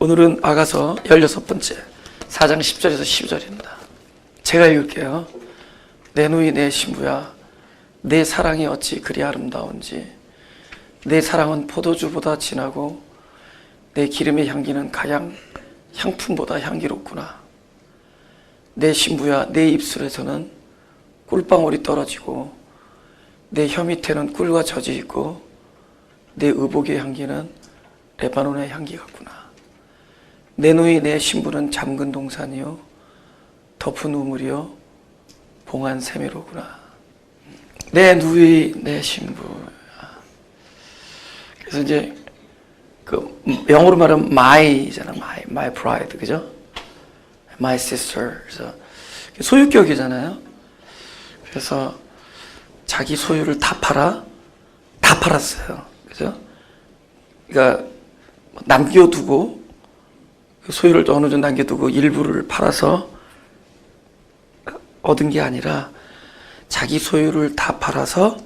오늘은 아가서 16번째 4장 10절에서 12절입니다. 제가 읽을게요. 내 누이 내 신부야, 내 사랑이 어찌 그리 아름다운지. 내 사랑은 포도주보다 진하고 내 기름의 향기는 가양 향품보다 향기롭구나. 내 신부야, 내 입술에서는 꿀방울이 떨어지고 내 혀 밑에는 꿀과 젖이 있고 내 의복의 향기는 레바논의 향기 같구나. 내 누이 내 신부는 잠근 동산이요 덮은 우물이요 봉한 세미로구나. 내 누이 내 신부. 그래서 이제 그 영어로 말하면 my잖아. my bride, 그죠? my sister. 그래서 소유격이잖아요. 그래서 자기 소유를 다 팔았어요. 그죠? 그러니까 남겨두고 소유를 어느 정도 남겨두고 일부를 팔아서 얻은 게 아니라 자기 소유를 다 팔아서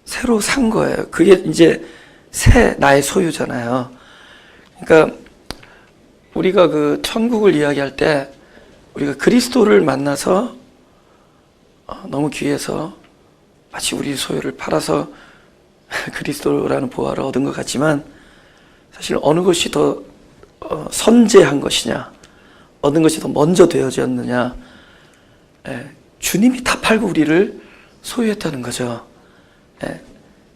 새로 산 거예요. 그게 이제 새 나의 소유잖아요. 그러니까 우리가 그 천국을 이야기할 때 우리가 그리스도를 만나서 너무 귀해서 마치 우리 소유를 팔아서 그리스도라는 보화를 얻은 것 같지만 사실 어느 것이 더 선재한 것이냐, 얻은 것이 더 먼저 되어졌느냐, 주님이 다 팔고 우리를 소유했다는 거죠.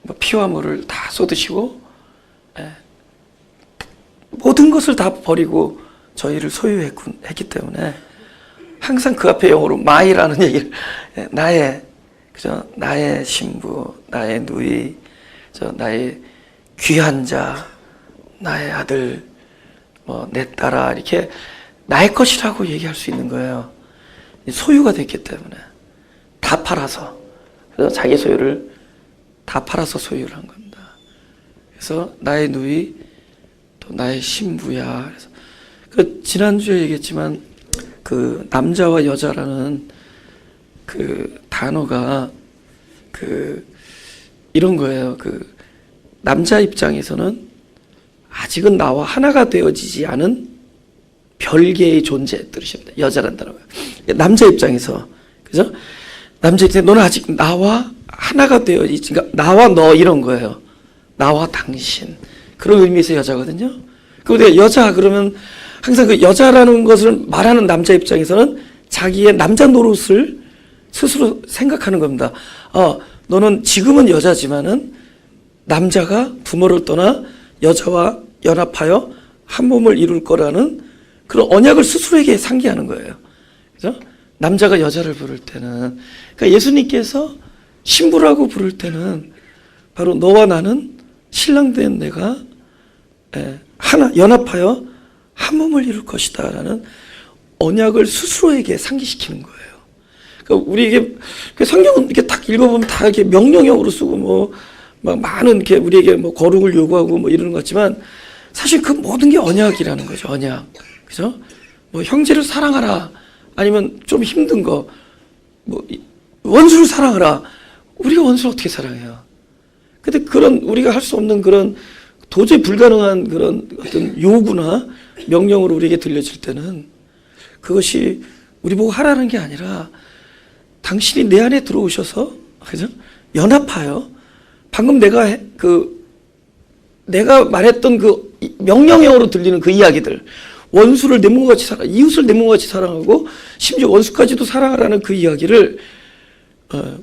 뭐 피와 물을 다 쏟으시고 모든 것을 다 버리고 저희를 소유했기 때문에 항상 그 앞에 영어로 my라는 얘기를 나의, 그죠? 나의 신부, 나의 누이, 나의 귀한 자, 나의 아들, 뭐 내 딸아, 이렇게 나의 것이라고 얘기할 수 있는 거예요. 소유가 됐기 때문에 다 팔아서, 그래서 자기 소유를 다 팔아서 소유를 한 겁니다. 그래서 나의 누이, 또 나의 신부야. 그래서 그 지난주에 얘기했지만 그 남자와 여자라는 그 단어가 그 이런 거예요. 그 남자 입장에서는 아직은 나와 하나가 되어지지 않은 별개의 존재 뜻입니다. 여자란 단어가. 남자 입장에서, 그죠? 남자 입장에서 너는 아직 나와 하나가 되어지지, 그러니까 나와 너 이런 거예요. 나와 당신. 그런 의미에서 여자거든요. 그런데 여자 그러면 항상 그 여자라는 것을 말하는 남자 입장에서는 자기의 남자 노릇을 스스로 생각하는 겁니다. 너는 지금은 여자지만은 남자가 부모를 떠나 여자와 연합하여 한 몸을 이룰 거라는 그런 언약을 스스로에게 상기하는 거예요. 그죠? 남자가 여자를 부를 때는, 그러니까 예수님께서 신부라고 부를 때는 바로 너와 나는 신랑된 내가 하나 연합하여 한 몸을 이룰 것이다라는 언약을 스스로에게 상기시키는 거예요. 그러니까 우리에게 성경은 이렇게 딱 읽어보면 다 이렇게 명령형으로 쓰고 뭐 막 많은 이렇게 우리에게 뭐 거룩을 요구하고 뭐 이러는 것 같지만 사실 그 모든 게 언약이라는 거죠. 언약, 그죠? 뭐 형제를 사랑하라, 아니면 좀 힘든 거, 뭐 원수를 사랑하라. 우리가 원수를 어떻게 사랑해요? 근데 그런 우리가 할 수 없는 그런 도저히 불가능한 그런 어떤 요구나 명령으로 우리에게 들려질 때는 그것이 우리 보고 하라는 게 아니라 당신이 내 안에 들어오셔서, 그죠? 연합하여 방금 내가 말했던 그 명령형으로 들리는 그 이야기들, 원수를 내 몸과 같이 사랑, 이웃을 내 몸과 같이 사랑하고 심지어 원수까지도 사랑하라는 그 이야기를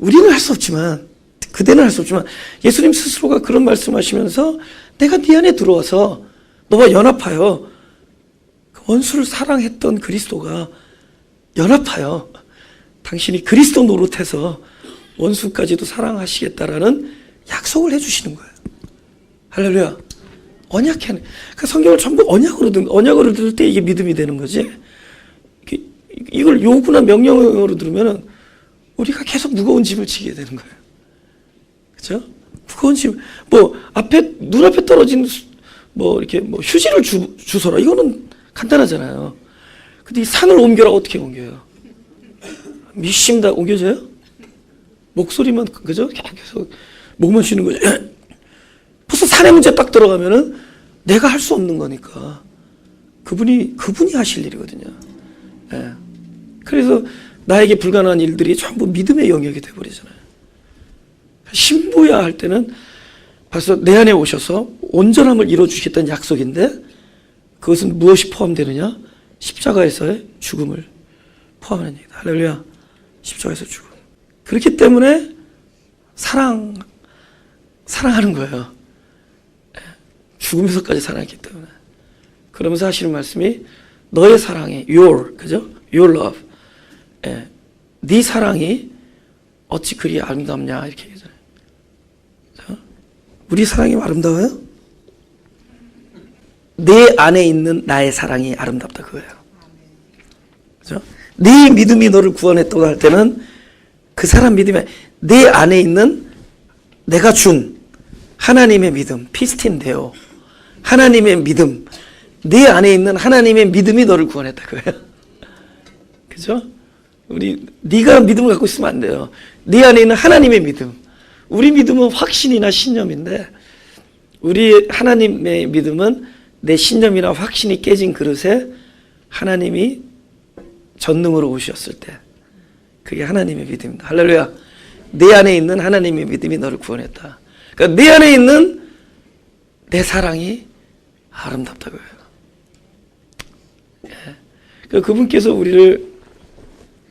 우리는 할 수 없지만, 그대는 할 수 없지만 예수님 스스로가 그런 말씀하시면서 내가 네 안에 들어와서 너와 연합하여 원수를 사랑했던 그리스도가 연합하여 당신이 그리스도 노릇해서 원수까지도 사랑하시겠다라는 약속을 해주시는 거예요. 할렐루야. 언약해. 그 성경을 전부 언약으로 들을 때 이게 믿음이 되는 거지. 이걸 요구나 명령으로 들으면은 우리가 계속 무거운 짐을 지게 되는 거예요. 그죠? 무거운 짐, 뭐 눈앞에 떨어진 뭐 이렇게 뭐 휴지를 주소라, 이거는 간단하잖아요. 근데 이 산을 옮겨라, 어떻게 옮겨요? 미심 다 옮겨져요? 목소리만, 그죠? 계속 목만 쉬는 거죠. 벌써 산의 문제 딱 들어가면은 내가 할 수 없는 거니까 그분이 하실 일이거든요. 예. 그래서 나에게 불가능한 일들이 전부 믿음의 영역이 되어버리잖아요. 신부야 할 때는 벌써 내 안에 오셔서 온전함을 이루어주시겠다는 약속인데, 그것은 무엇이 포함되느냐? 십자가에서의 죽음을 포함하는 얘기다. 할렐루야. 십자가에서 죽음. 그렇기 때문에 사랑하는 거예요. 죽으면서까지 사랑했기 때문에. 그러면서 하시는 말씀이 너의 사랑이 그죠? Your love. 네 사랑이 어찌 그리 아름답냐 이렇게 얘기하잖아요. 그죠? 우리 사랑이 아름다워요? 내 안에 있는 나의 사랑이 아름답다 그거예요. 그죠? 네 믿음이 너를 구원했다고 할 때는 그 사람 믿음에 내 안에 있는 내가 준 하나님의 믿음, 피스틴데요. 하나님의 믿음, 내 안에 있는 하나님의 믿음이 너를 구원했다 그거예요. 그죠? 네가 믿음을 갖고 있으면 안 돼요. 네 안에 있는 하나님의 믿음. 우리 믿음은 확신이나 신념인데, 우리 하나님의 믿음은 내 신념이나 확신이 깨진 그릇에 하나님이 전능으로 오셨을 때, 그게 하나님의 믿음입니다. 할렐루야. 내 안에 있는 하나님의 믿음이 너를 구원했다. 그러니까 내 안에 있는 내 사랑이 아름답다고요. 예. 그러니까 그분께서 우리를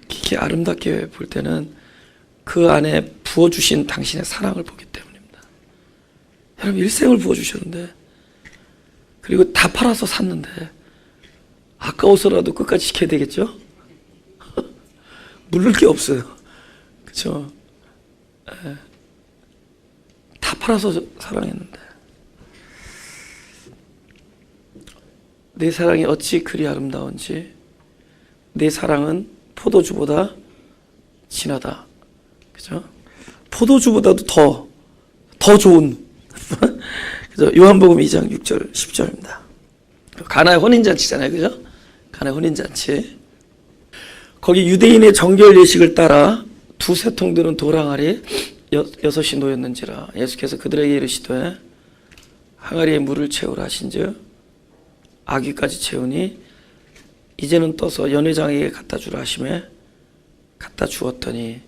이렇게 아름답게 볼 때는 그 안에 부어주신 당신의 사랑을 보기 때문입니다. 여러분, 일생을 부어주셨는데, 그리고 다 팔아서 샀는데 아까워서라도 끝까지 지켜야 되겠죠? 물을 게 없어요. 그렇죠? 다 팔아서 사랑했는데, 내 사랑이 어찌 그리 아름다운지, 내 사랑은 포도주보다 진하다. 그죠? 포도주보다도 더 좋은. 그죠? 요한복음 2장 6절 10절입니다. 가나의 혼인잔치잖아요. 그죠? 가나의 혼인잔치. 거기 유대인의 정결 예식을 따라 두세 통 드는 도랑아리 6이 놓였는지라 예수께서 그들에게 이르시되 항아리에 물을 채우라 하신즉 아귀까지 채우니 이제는 떠서 연회장에게 갖다 주라 하시매 갖다 주었더니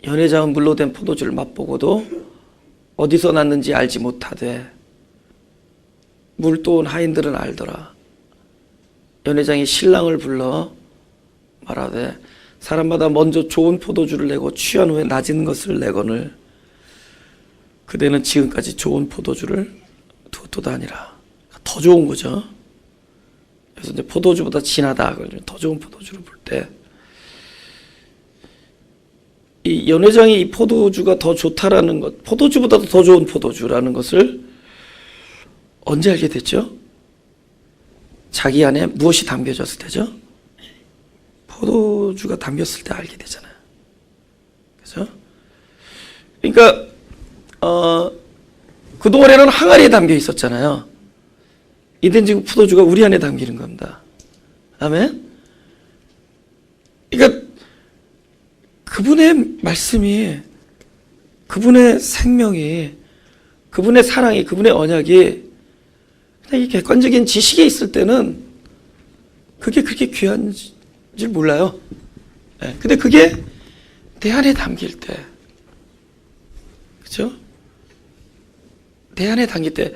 연회장은 물로 된 포도주를 맛보고도 어디서 났는지 알지 못하되 물 떠온 하인들은 알더라. 연회장이 신랑을 불러 말하되 사람마다 먼저 좋은 포도주를 내고 취한 후에 낮은 것을 내거늘 그대는 지금까지 좋은 포도주를 두었도다 아니라. 더 좋은 거죠. 그래서 이제 포도주보다 진하다. 더 좋은 포도주를 볼 때, 이 연회장이 이 포도주가 더 좋다라는 것, 포도주보다도 더 좋은 포도주라는 것을 언제 알게 됐죠? 자기 안에 무엇이 담겨졌을 때죠? 포도주가 담겼을 때 알게 되잖아요. 그죠? 그러니까 그동안에는 항아리에 담겨 있었잖아요. 이젠 지금 포도주가 우리 안에 담기는 겁니다. 아멘? 그러니까 그분의 말씀이, 그분의 생명이, 그분의 사랑이, 그분의 언약이 그냥 이 객관적인 지식에 있을 때는 그게 그렇게 귀한 줄 몰라요. 네. 근데 그게 내 안에 담길 때, 그죠? 내 안에 담길 때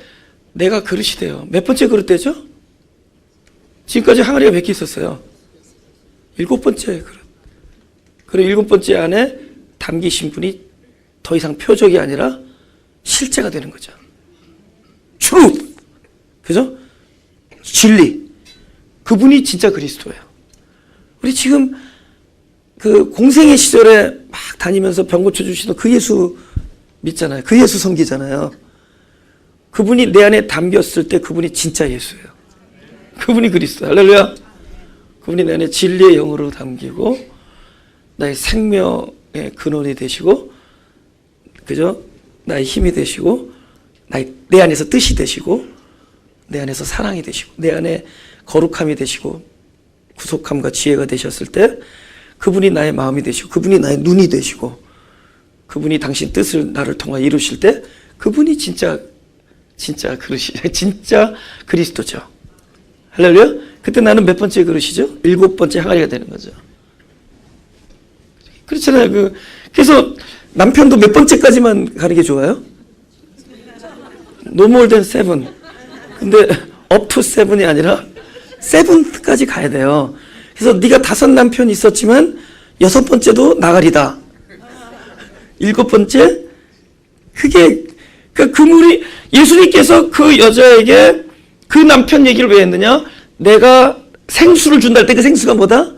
내가 그릇이 돼요. 몇 번째 그릇 되죠? 지금까지 항아리가 몇 개 있었어요? 7번째 그릇. 그리고 7번째 안에 담기신 분이 더 이상 표적이 아니라 실제가 되는 거죠. truth. 그죠? 진리. 그분이 진짜 그리스도예요. 우리 지금 그 공생의 시절에 막 다니면서 병 고쳐주시던 그 예수 믿잖아요. 그 예수 섬기잖아요. 그분이 내 안에 담겼을 때 그분이 진짜 예수예요. 그분이 그리스도. 할렐루야. 그분이 내 안에 진리의 영으로 담기고 나의 생명의 근원이 되시고, 그죠? 나의 힘이 되시고, 내 안에서 뜻이 되시고, 내 안에서 사랑이 되시고, 내 안에 거룩함이 되시고, 구속함과 지혜가 되셨을 때 그분이 나의 마음이 되시고, 그분이 나의 눈이 되시고, 그분이 당신 뜻을 나를 통해 이루실 때 그분이 진짜 그리스도죠. 할렐루야? 그때 나는 몇 번째 그릇이죠? 7번째 항아리가 되는 거죠. 그렇잖아요. 그래서 남편도 몇 번째까지만 가는 게 좋아요? No more than 7. 근데 up to 7이 아니라 7까지 가야 돼요. 그래서 네가 5 남편이 있었지만 6번째도 나가리다. 7번째? 그게 그 그물이 예수님께서 그 여자에게 그 남편 얘기를 왜 했느냐? 내가 생수를 준다 할 때 그 생수가 뭐다?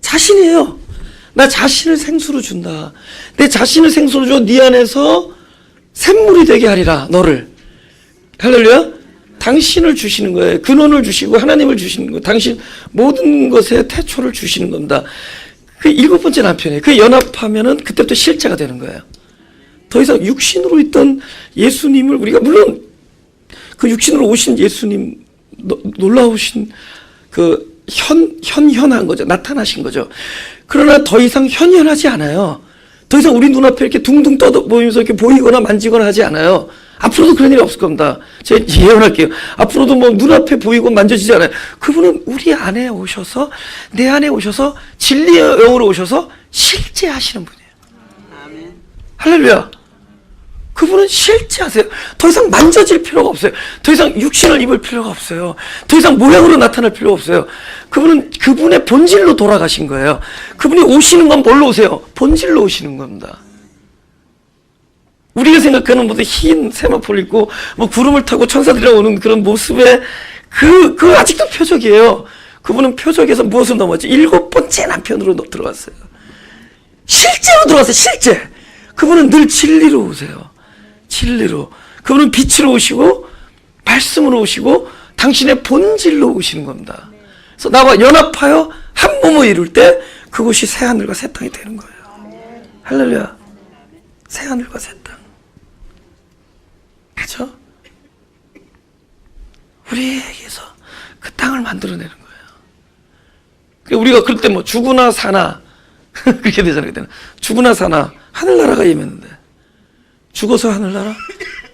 자신이에요. 나 자신을 생수로 준다. 내 자신을 생수로 줘. 네 안에서 샘물이 되게 하리라. 너를. 할렐루야. 당신을 주시는 거예요. 근원을 주시고 하나님을 주시는 거예요. 당신 모든 것에 태초를 주시는 겁니다. 그 7번째 남편이에요. 그 연합하면은 그때부터 실제가 되는 거예요. 더 이상 육신으로 있던 예수님을 우리가 물론 그 육신으로 오신 예수님 놀라우신 그 현현한 거죠. 나타나신 거죠. 그러나 더 이상 현현하지 않아요. 더 이상 우리 눈앞에 이렇게 둥둥 떠 보이면서 이렇게 보이거나 만지거나 하지 않아요. 앞으로도 그런 일이 없을 겁니다. 제가 예언할게요. 앞으로도 뭐 눈앞에 보이고 만져지지 않아요. 그분은 우리 안에 오셔서 내 안에 오셔서 진리의 영으로 오셔서 실제하시는 분이에요. 아멘. 할렐루야. 그분은 실제하세요. 더 이상 만져질 필요가 없어요. 더 이상 육신을 입을 필요가 없어요. 더 이상 모양으로 나타날 필요가 없어요. 그분은 그분의 본질로 돌아가신 거예요. 그분이 오시는 건 뭘로 오세요? 본질로 오시는 겁니다. 우리가 생각하는 모두 흰 세마포를 입고 뭐 구름을 타고 천사들이 오는 그런 모습에 그 아직도 표적이에요. 그분은 표적에서 무엇을 넘었지? 7번째 남편으로 들어갔어요. 실제로 들어갔어요. 실제. 그분은 늘 진리로 오세요. 진리로. 그분은 빛으로 오시고 말씀으로 오시고 당신의 본질로 오시는 겁니다. 그래서 나와 연합하여 한 몸을 이룰 때 그곳이 새하늘과 새 땅이 되는 거예요. 할렐루야. 새하늘과 새 땅. 그렇죠? 우리에게서 그 땅을 만들어내는 거예요. 우리가 그럴 때 뭐 죽으나 사나 그렇게 되잖아요. 그때는 죽으나 사나 하늘나라가 임했는데 죽어서 하늘나라,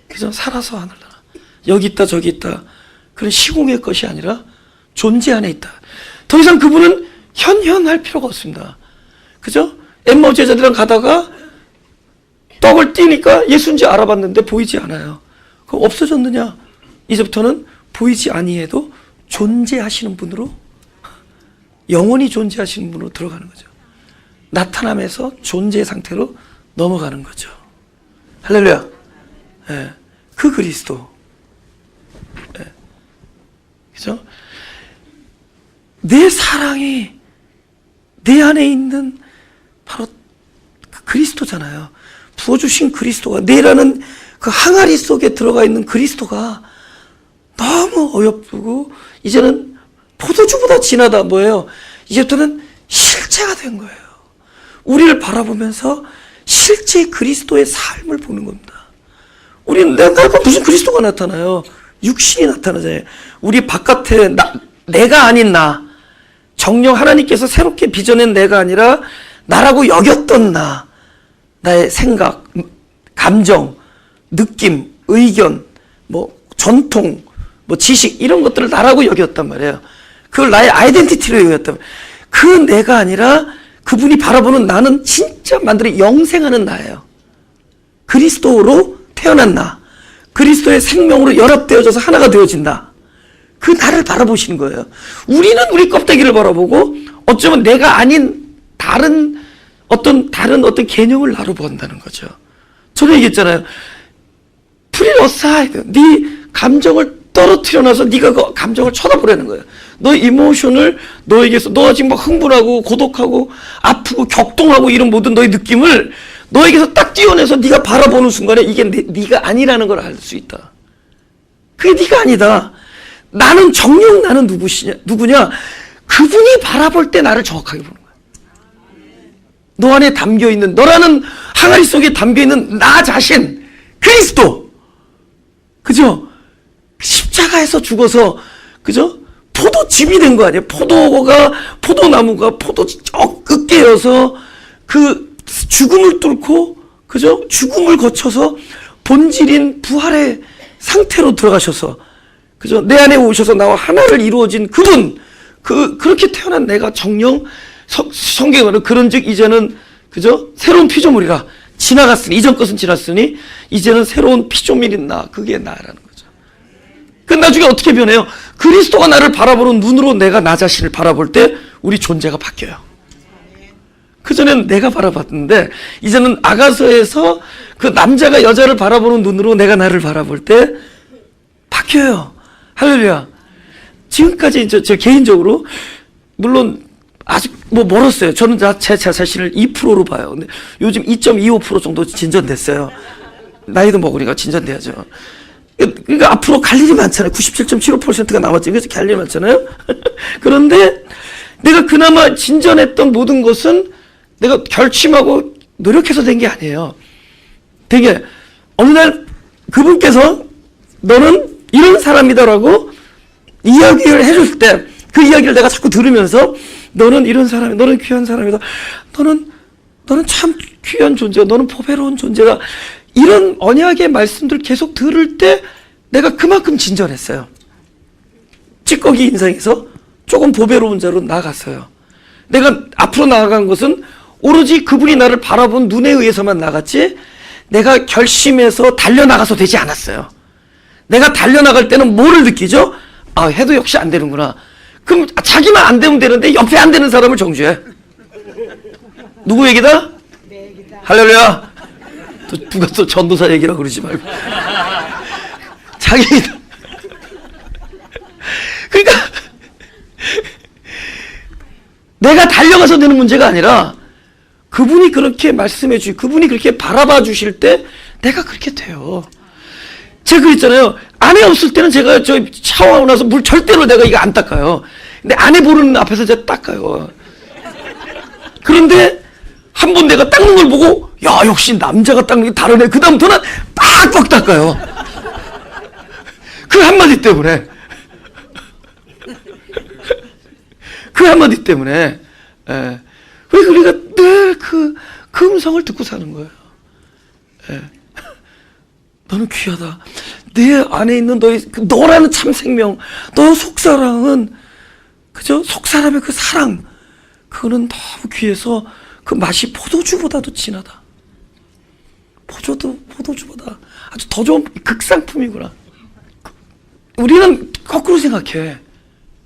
그죠? 살아서 하늘나라. 여기 있다 저기 있다 그런 시공의 것이 아니라 존재 안에 있다. 더 이상 그분은 현현할 필요가 없습니다. 그죠? 엠마오 제자들이랑 가다가 떡을 띄니까 예수인지 알아봤는데 보이지 않아요. 그럼 없어졌느냐? 이제부터는 보이지 아니해도 존재하시는 분으로, 영원히 존재하시는 분으로 들어가는 거죠. 나타남에서 존재 상태로 넘어가는 거죠. 할렐루야. 예, 그 그리스도. 예, 그죠? 내 사랑이 내 안에 있는 바로 그 그리스도잖아요. 부어주신 그리스도가, 내라는 그 항아리 속에 들어가 있는 그리스도가 너무 어여쁘고 이제는 포도주보다 진하다. 뭐예요? 이제부터는 실체가 된 거예요. 우리를 바라보면서 실제 그리스도의 삶을 보는 겁니다. 우리는 내가 무슨 그리스도가 나타나요? 육신이 나타나잖아요. 우리 바깥에 내가 아닌 나, 정령 하나님께서 새롭게 빚어낸 내가 아니라 나라고 여겼던 나, 나의 생각, 감정, 느낌, 의견, 뭐 전통, 뭐 지식 이런 것들을 나라고 여겼단 말이에요. 그걸 나의 아이덴티티로 여겼단 말이에요. 그 내가 아니라 그분이 바라보는 나는 진짜 만들어 영생하는 나예요. 그리스도로 태어난 나, 그리스도의 생명으로 연합되어져서 하나가 되어진다. 그 나를 바라보시는 거예요. 우리는 우리 껍데기를 바라보고 어쩌면 내가 아닌 다른 어떤 개념을 나로 본다는 거죠. 저는 얘기했잖아요. Put it aside. 네 감정을 떨어뜨려 놔서 네가 그 감정을 쳐다보라는 거예요. 너 이모션을 너에게서, 너가 지금 막 흥분하고 고독하고 아프고 격동하고 이런 모든 너의 느낌을 너에게서 딱 띄워내서 네가 바라보는 순간에 이게 네가 아니라는 걸 알 수 있다. 그게 네가 아니다. 나는 정녕 나는 누구냐? 그분이 바라볼 때 나를 정확하게 보는 거야. 너 안에 담겨있는, 너라는 항아리 속에 담겨있는 나 자신, 그리스도. 그죠? 십자가에서 죽어서, 그죠? 포도즙이 된 거 아니에요? 포도나무가 포도즙 으깨어서 그 죽음을 뚫고, 그죠? 죽음을 거쳐서 본질인 부활의 상태로 들어가셔서 그죠? 내 안에 오셔서 나와 하나를 이루어진 그분, 그렇게 태어난 내가 정령, 성경으로 그런즉 이제는, 그죠? 새로운 피조물이라. 지나갔으니, 이전 것은 지났으니, 이제는 새로운 피조물인 나. 그게 나라는 거죠. 그 나중에 어떻게 변해요? 그리스도가 나를 바라보는 눈으로 내가 나 자신을 바라볼 때, 우리 존재가 바뀌어요. 그전에는 내가 바라봤는데, 이제는 아가서에서 그 남자가 여자를 바라보는 눈으로 내가 나를 바라볼 때, 바뀌어요. 할렐루야. 지금까지 저 개인적으로, 물론, 아직 멀었어요. 저는 제 자신을 2%로 봐요. 근데 요즘 2.25% 정도 진전됐어요. 나이도 먹으니까 진전돼야죠. 그러니까 앞으로 갈 일이 많잖아요. 97.75%가 남았지. 그래서 갈 일이 많잖아요. 그런데 내가 그나마 진전했던 모든 것은 내가 결심하고 노력해서 된 게 아니에요. 되게 어느 날 그분께서 너는 이런 사람이다라고 이야기를 해줄 때 그 이야기를 내가 자꾸 들으면서 너는 이런 사람이다. 너는 귀한 사람이다. 너는 참 귀한 존재야. 너는 보배로운 존재다. 이런 언약의 말씀들 계속 들을 때 내가 그만큼 진전했어요. 찌꺼기 인생에서 조금 보배로운 자로 나아갔어요. 내가 앞으로 나아간 것은 오로지 그분이 나를 바라본 눈에 의해서만 나갔지 내가 결심해서 달려나가서 되지 않았어요. 내가 달려나갈 때는 뭐를 느끼죠? 아, 해도 역시 안 되는구나. 그럼 자기만 안 되면 되는데 옆에 안 되는 사람을 정죄해. 누구 얘기다? 내 얘기다. 할렐루야. 또 누가 또 전도사 얘기라고 그러지 말고. 자기. 그러니까 내가 달려가서 되는 문제가 아니라 그분이 그렇게 말씀해 주시고 그분이 그렇게 바라봐 주실 때 내가 그렇게 돼요. 제가 그랬잖아요. 아내 없을 때는 제가 저 샤워하고 나서 물 절대로 내가 이거 안 닦아요. 근데 아내 보는 앞에서 제가 닦아요. 그런데 한 번 내가 닦는 걸 보고 야 역시 남자가 닦는 게 다르네. 그 다음부터는 빡빡 닦아요. 그 한마디 때문에. 그 한마디 때문에. 예. 왜 우리가 늘 그 음성을 듣고 사는 거예요. 예. 너는 귀하다. 내 안에 있는 너라는 참 생명, 너 속사랑은, 그죠? 속사람의 그 사랑, 그거는 너무 귀해서 그 맛이 포도주보다도 진하다. 포도주보다 아주 더 좋은 극상품이구나. 우리는 거꾸로 생각해.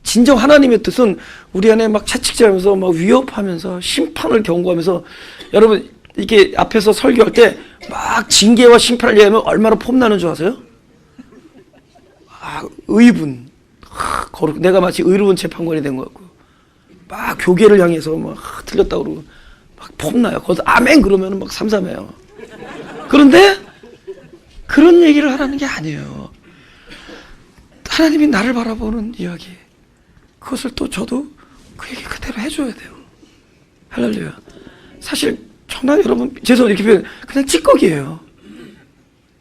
진정 하나님의 뜻은 우리 안에 막 채찍질하면서 막 위협하면서 심판을 경고하면서 여러분 이게 앞에서 설교할 때 막 징계와 심판을 얘기하면 얼마나 폼나는 줄 아세요? 아, 의분. 내가 마치 의로운 재판관이 된 것 같고 막 교계를 향해서 막 틀렸다고 그러고 막 폼나요. 거기서 아멘 그러면 막 삼삼해요. 그런데 그런 얘기를 하라는 게 아니에요. 하나님이 나를 바라보는 이야기. 그것을 또 저도 그 얘기 그대로 해줘야 돼요. 할렐루야. 사실 정말 여러분 죄송해요 이렇게 표현 그냥 찌꺼기예요.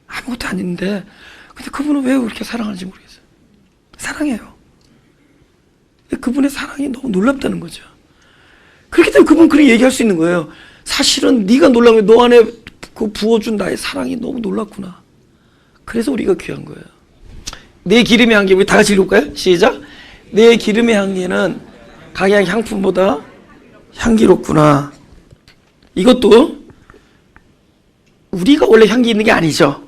아무것도 아닌데 근데 그분은 왜 그렇게 사랑하는지 모르겠어요. 사랑해요. 그분의 사랑이 너무 놀랍다는 거죠. 그렇기 때문에 그분은 그렇게 얘기할 수 있는 거예요. 사실은 네가 놀란 게 너 안에 그 부어준 나의 사랑이 너무 놀랍구나. 그래서 우리가 귀한 거예요. 내 기름의 향기 우리 다 같이 읽을까요? 시작. 내 기름의 향기는 각양 향품보다 향기롭구나. 이것도 우리가 원래 향기 있는 게 아니죠.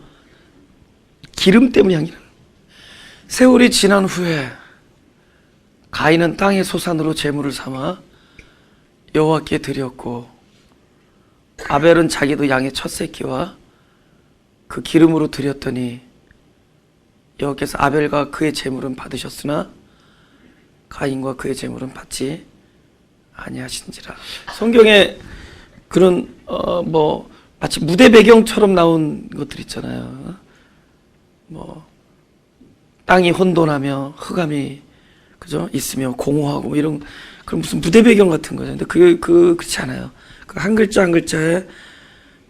기름 때문에 향기. 세월이 지난 후에 가인은 땅의 소산으로 제물을 삼아 여호와께 드렸고 아벨은 자기도 양의 첫 새끼와 그 기름으로 드렸더니 여호와께서 아벨과 그의 제물은 받으셨으나 가인과 그의 제물은 받지 아니하신지라. 성경에 그런 마치 무대 배경처럼 나온 것들 있잖아요. 땅이 혼돈하며 흑암이 그죠 있으며 공허하고 이런 그런 무슨 무대 배경 같은 거죠. 근데 그렇지 않아요. 그 한 글자 한 글자에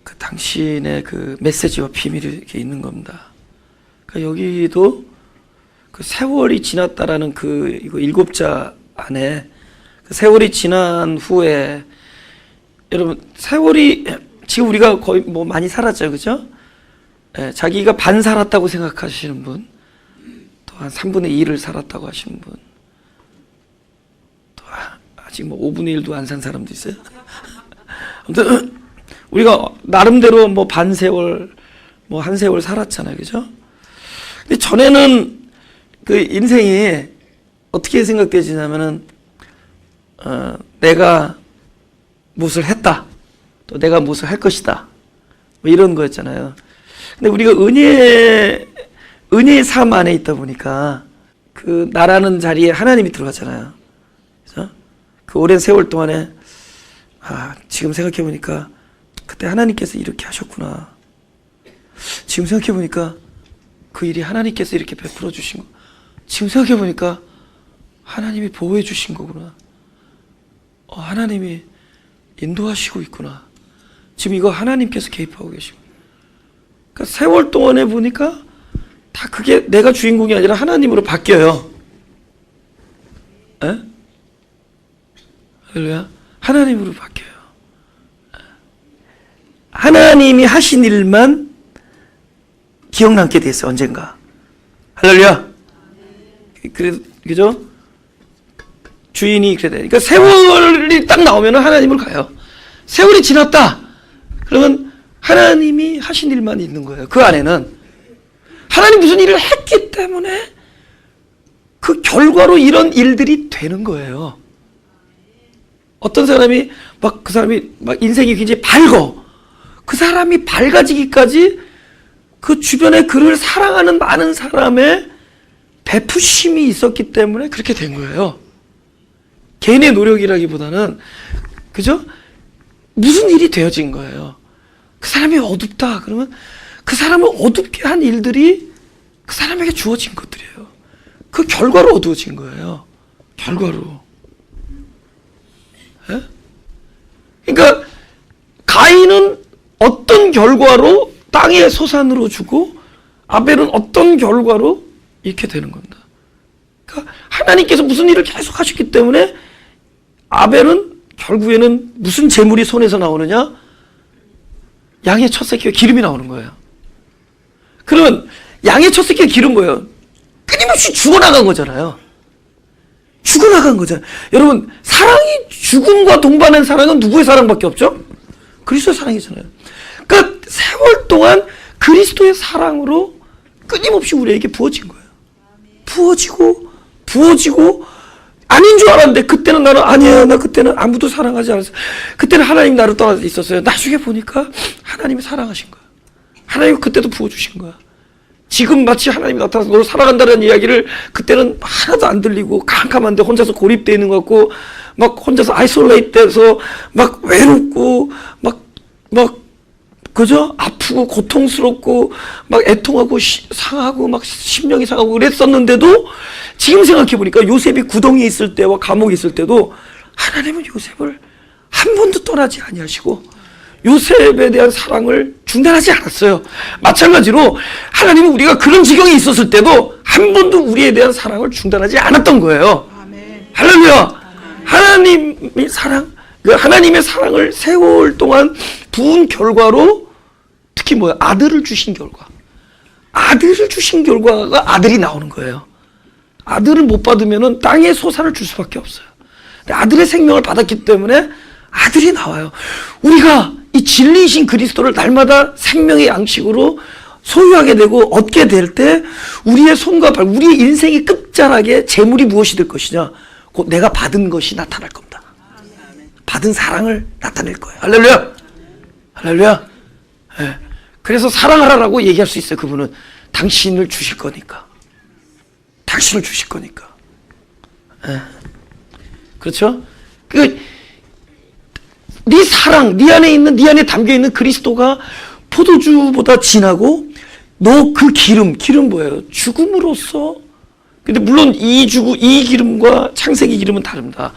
그 당신의 그 메시지와 비밀이 이렇게 있는 겁니다. 그러니까 여기도 그 세월이 지났다라는 이거 7자 안에 그 세월이 지난 후에 여러분 세월이 지금 우리가 거의 많이 살았죠, 그죠? 예, 자기가 반 살았다고 생각하시는 분 또 한 3분의 2를 살았다고 하시는 분, 또 아직 뭐 5분의 1도 안 산 사람도 있어요. 아무튼 우리가 나름대로 뭐 반세월, 뭐 한 세월 살았잖아요, 그죠? 근데 전에는 그 인생이 어떻게 생각되지냐면은 내가 무엇을 했다, 또 내가 무엇을 할 것이다, 뭐 이런 거였잖아요. 근데 우리가 은혜의 삶 안에 있다 보니까 그 나라는 자리에 하나님이 들어가잖아요. 그래서 그 오랜 세월 동안에 지금 생각해 보니까 그때 하나님께서 이렇게 하셨구나. 지금 생각해 보니까 그 일이 하나님께서 이렇게 베풀어 주신 거. 지금 생각해 보니까 하나님이 보호해 주신 거구나. 하나님이 인도하시고 있구나. 지금 이거 하나님께서 개입하고 계시고. 그러니까 세월 동안에 보니까 다 그게 내가 주인공이 아니라 하나님으로 바뀌어요. 에? 할렐루야. 하나님으로 바뀌어요. 하나님이 하신 일만 기억남게 돼 있어요, 언젠가. 할렐루야. 그죠? 주인이 그래. 그러니까 세월이 딱 나오면 하나님을 가요. 세월이 지났다. 그러면 하나님이 하신 일만 있는 거예요. 그 안에는 하나님 무슨 일을 했기 때문에 그 결과로 이런 일들이 되는 거예요. 어떤 사람이 그 사람이 인생이 굉장히 밝어. 그 사람이 밝아지기까지 그 주변에 그를 사랑하는 많은 사람의 베푸심이 있었기 때문에 그렇게 된 거예요. 개인의 노력이라기보다는, 그죠? 무슨 일이 되어진 거예요. 그 사람이 어둡다 그러면 그 사람을 어둡게 한 일들이 그 사람에게 주어진 것들이에요. 그 결과로 어두워진 거예요. 결과로. 예? 그러니까 가인은 어떤 결과로 땅의 소산으로 주고 아벨은 어떤 결과로 이렇게 되는 겁니다. 그러니까 하나님께서 무슨 일을 계속 하셨기 때문에 아벨은 결국에는 무슨 재물이 손에서 나오느냐? 양의 첫 새끼와 기름이 나오는 거예요. 그러면 양의 첫 새끼가 기름 뭐예요? 끊임없이 죽어나간 거잖아요. 죽어나간 거잖아요. 여러분, 사랑이 죽음과 동반한 사랑은 누구의 사랑밖에 없죠? 그리스도의 사랑이잖아요. 그러니까 세월 동안 그리스도의 사랑으로 끊임없이 우리에게 부어진 거예요. 부어지고 아닌 줄 알았는데 그때는 나는 아니야, 나 그때는 아무도 사랑하지 않았어요. 그때는 하나님 나를 떠나서 있었어요. 나중에 보니까 하나님이 사랑하신 거야. 하나님이 그때도 부어주신 거야. 지금 마치 하나님이 나타나서 너를 사랑한다는 이야기를 그때는 하나도 안 들리고 캄캄한데 혼자서 고립되어 있는 것 같고 막 혼자서 아이솔레이트 돼서 막 외롭고 막 그죠? 아프고 고통스럽고 막 애통하고 상하고 막 심령이 상하고 그랬었는데도 지금 생각해 보니까 요셉이 구덩이에 있을 때와 감옥에 있을 때도 하나님은 요셉을 한 번도 떠나지 아니하시고 요셉에 대한 사랑을 중단하지 않았어요. 마찬가지로 하나님은 우리가 그런 지경에 있었을 때도 한 번도 우리에 대한 사랑을 중단하지 않았던 거예요. 아멘. 할렐루야. 하나님의 사랑, 하나님의 사랑을 세월 동안 부은 결과로 특히 뭐야? 아들을 주신 결과. 아들을 주신 결과가 아들이 나오는 거예요. 아들을 못 받으면은 땅의 소산을 줄 수밖에 없어요. 아들의 생명을 받았기 때문에 아들이 나와요. 우리가 이 진리이신 그리스도를 날마다 생명의 양식으로 소유하게 되고 얻게 될 때 우리의 손과 발, 우리의 인생의 끝자락에 재물이 무엇이 될 것이냐? 곧 내가 받은 것이 나타날 겁니다. 받은 사랑을 나타낼 거예요. 할렐루야. 할렐루야. 네. 그래서 사랑하라라고 얘기할 수 있어요. 그분은 당신을 주실 거니까. 당신을 주실 거니까. 네. 그렇죠? 네 사랑, 네 안에 있는, 네 안에 담겨 있는 그리스도가 포도주보다 진하고 너 그 기름 뭐예요? 죽음으로써. 근데 물론 이 기름과 창세기 기름은 다릅니다.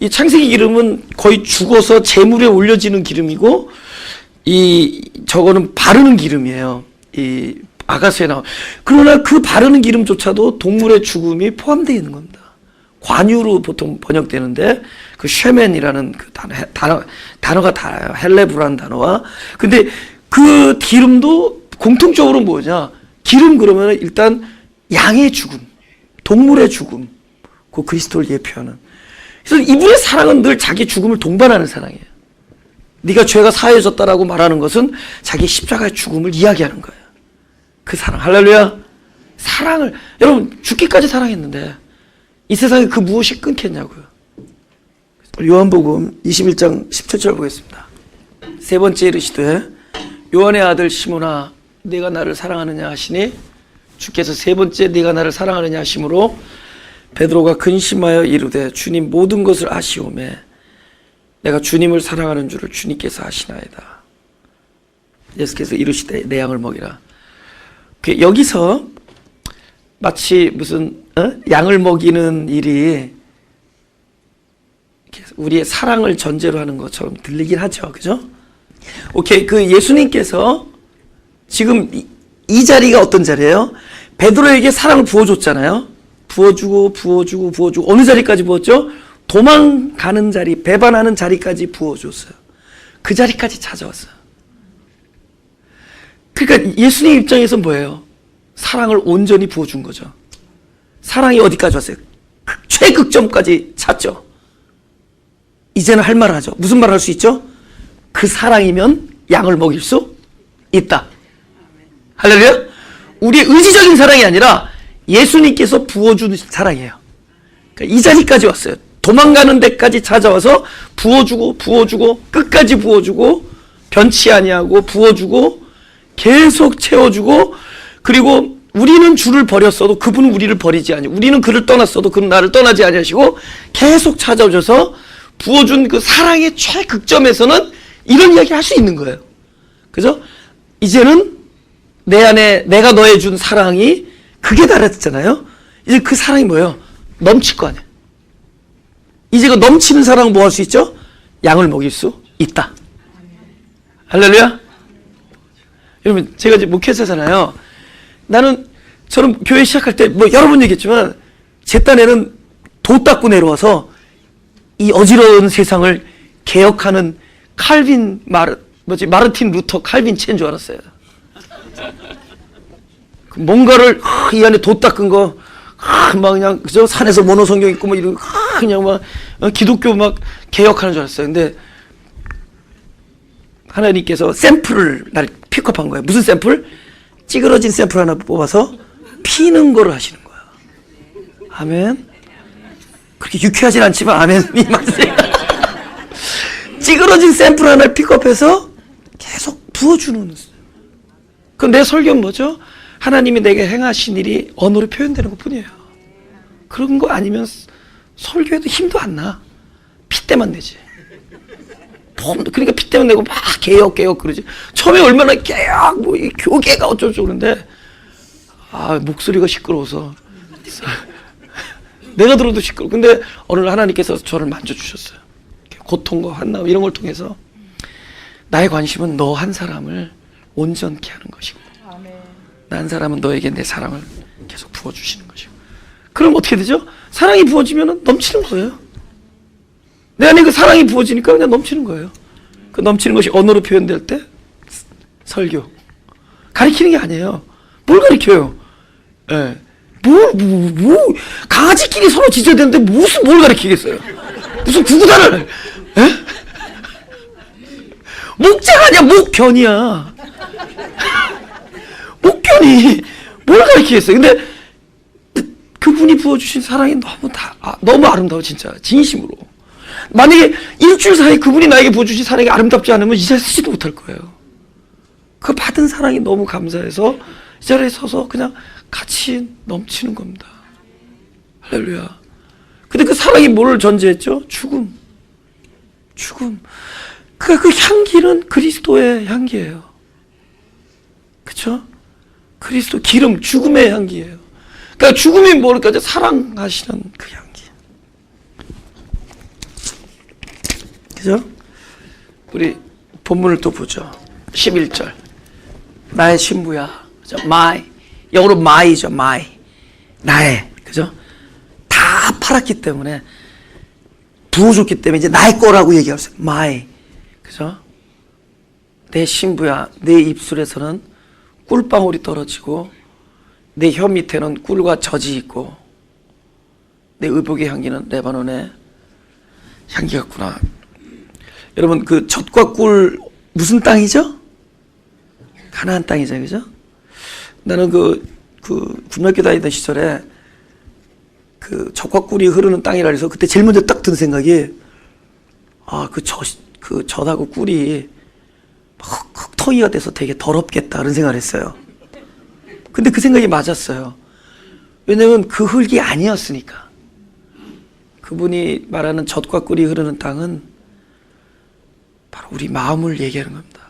이 창세기 기름은 거의 죽어서 제물에 올려지는 기름이고 저거는 바르는 기름이에요. 이 아가스에 나온. 그러나 그 바르는 기름조차도 동물의 죽음이 포함되어 있는 겁니다. 관유로 보통 번역되는데 그 쉐멘이라는 그 단어가 달라요. 헬레브라는 단어와. 근데 그 기름도 공통적으로 뭐냐? 기름 그러면 일단 양의 죽음. 동물의 죽음, 그 그리스도를 예표하는. 그래서 이분의 사랑은 늘 자기 죽음을 동반하는 사랑이에요. 네가 죄가 사해졌다라고 말하는 것은 자기 십자가의 죽음을 이야기하는 거예요. 그 사랑, 할렐루야. 사랑을, 여러분 죽기까지 사랑했는데 이 세상에 그 무엇이 끊겠냐고요. 요한복음 21장 17절 보겠습니다. 세 번째 이르시되 요한의 아들 시몬아 네가 나를 사랑하느냐 하시니 주께서 세 번째 네가 나를 사랑하느냐 하심으로 베드로가 근심하여 이르되 주님 모든 것을 아시오매 내가 주님을 사랑하는 줄을 주님께서 아시나이다. 예수께서 이르시되 내 양을 먹이라. 여기서 마치 무슨 양을 먹이는 일이 우리의 사랑을 전제로 하는 것처럼 들리긴 하죠. 그죠? 오케이. 그 예수님께서 지금 이 자리가 어떤 자리예요? 베드로에게 사랑을 부어줬잖아요. 부어주고 어느 자리까지 부었죠? 도망가는 자리, 배반하는 자리까지 부어줬어요. 그 자리까지 찾아왔어요. 그러니까 예수님 입장에서 뭐예요? 사랑을 온전히 부어준 거죠. 사랑이 어디까지 왔어요? 최극점까지 찼죠. 이제는 할 말을 하죠. 무슨 말을 할 수 있죠? 그 사랑이면 양을 먹일 수 있다. 할렐루야. 우리의 의지적인 사랑이 아니라 예수님께서 부어주는 사랑이에요. 그러니까 이 자리까지 왔어요. 도망가는 데까지 찾아와서 부어주고 끝까지 부어주고 변치 아니하고 부어주고 계속 채워주고, 그리고 우리는 주를 버렸어도 그분은 우리를 버리지 아니하고 우리는 그를 떠났어도 그는 나를 떠나지 아니하시고 계속 찾아오셔서 부어준 그 사랑의 최극점에서는 이런 이야기를 할 수 있는 거예요. 그죠? 이제는 내 안에 내가 너에 준 사랑이 그게 달했잖아요. 이제 그 사랑이 뭐예요? 넘칠 거 아니에요. 이제 그 넘치는 사랑은 뭐 할 수 있죠? 양을 먹일 수 있다. 할렐루야. 여러분 제가 이제 목회자잖아요. 저는 교회 시작할 때 뭐 여러 번 얘기했지만 제 딴에는 도 닦고 내려와서 이 어지러운 세상을 개혁하는 마르틴 루터 칼빈 chen 줄 알았어요. 뭔가를 이 안에 도 닦은 거 막 그냥 그저 산에서 모노 성경 읽고 뭐 이런 그냥 막 기독교 막 개혁하는 줄 알았어요. 근데 하나님께서 샘플을 날 픽업한 거예요. 무슨 샘플? 찌그러진 샘플 하나 뽑아서 피는 거를 하시는 거예요. 아멘. 그렇게 유쾌하진 않지만 아멘이 맞으세요. 찌그러진 샘플 하나를 픽업해서 계속 부어주는. 그럼 내 설교는 뭐죠? 하나님이 내게 행하신 일이 언어로 표현되는 것 뿐이에요. 그런 거 아니면 설교에도 힘도 안 나. 피 때만 내지. 그러니까 피 때만 내고 막 개혁 그러지. 처음에 얼마나 개혁 뭐 이 교계가 어쩌고 그러는데 목소리가 시끄러워서 내가 들어도 시끄러워. 근데 어느 날 하나님께서 저를 만져주셨어요. 고통과 환난 이런 걸 통해서 나의 관심은 너 한 사람을 온전케 하는 것이고 나 한 사람은 너에게 내 사랑을 계속 부어주시는 것이고. 그럼 어떻게 되죠? 사랑이 부어지면 넘치는 거예요. 내 안에 그 사랑이 부어지니까 그냥 넘치는 거예요. 그 넘치는 것이 언어로 표현될 때 설교 가리키는 게 아니에요. 뭘 가리켜요? 예. 강아지끼리 서로 짖어야 되는데 뭘 가리키겠어요? 무슨 구구단을 목자가 아니야. 목견이야. 목견이 뭘 가리키겠어요? 근데 그분이 부어주신 사랑이 너무 아름다워. 진짜 진심으로. 만약에 일주일 사이에 그분이 나에게 부어주신 사랑이 아름답지 않으면 이 자리에 서지도 못할 거예요. 그 받은 사랑이 너무 감사해서 이 자리에 서서 그냥 같이 넘치는 겁니다. 할렐루야. 근데 그 사랑이 뭐를 전제했죠? 죽음. 그 향기는 그리스도의 향기예요. 그쵸? 그리스도 기름, 죽음의 향기예요. 그러니까 죽음이 뭘까? 사랑하시는 그 향기. 그죠? 우리 본문을 또 보죠. 11절. 나의 신부야. 그죠? my. 영어로 my죠. my. 나의. 그죠? 다 팔았기 때문에 부어줬기 때문에 이제 나의 거라고 얘기하세요. my. 그죠? 내 신부야. 내 입술에서는 꿀방울이 떨어지고 내 혀 밑에는 꿀과 젖이 있고 내 의복의 향기는 레바논의 향기 같구나. 여러분, 그 젖과 꿀 무슨 땅이죠? 가나안 땅이죠, 그죠? 나는 그 군학교 다니던 시절에 그 젖과 꿀이 흐르는 땅이라 해서 그때 제일 먼저 딱 든 생각이, 그 젖하고 꿀이 흙덩이가 돼서 되게 더럽겠다, 그런 생각을 했어요. 근데 그 생각이 맞았어요. 왜냐면 그 흙이 아니었으니까. 그분이 말하는 젖과 꿀이 흐르는 땅은 바로 우리 마음을 얘기하는 겁니다.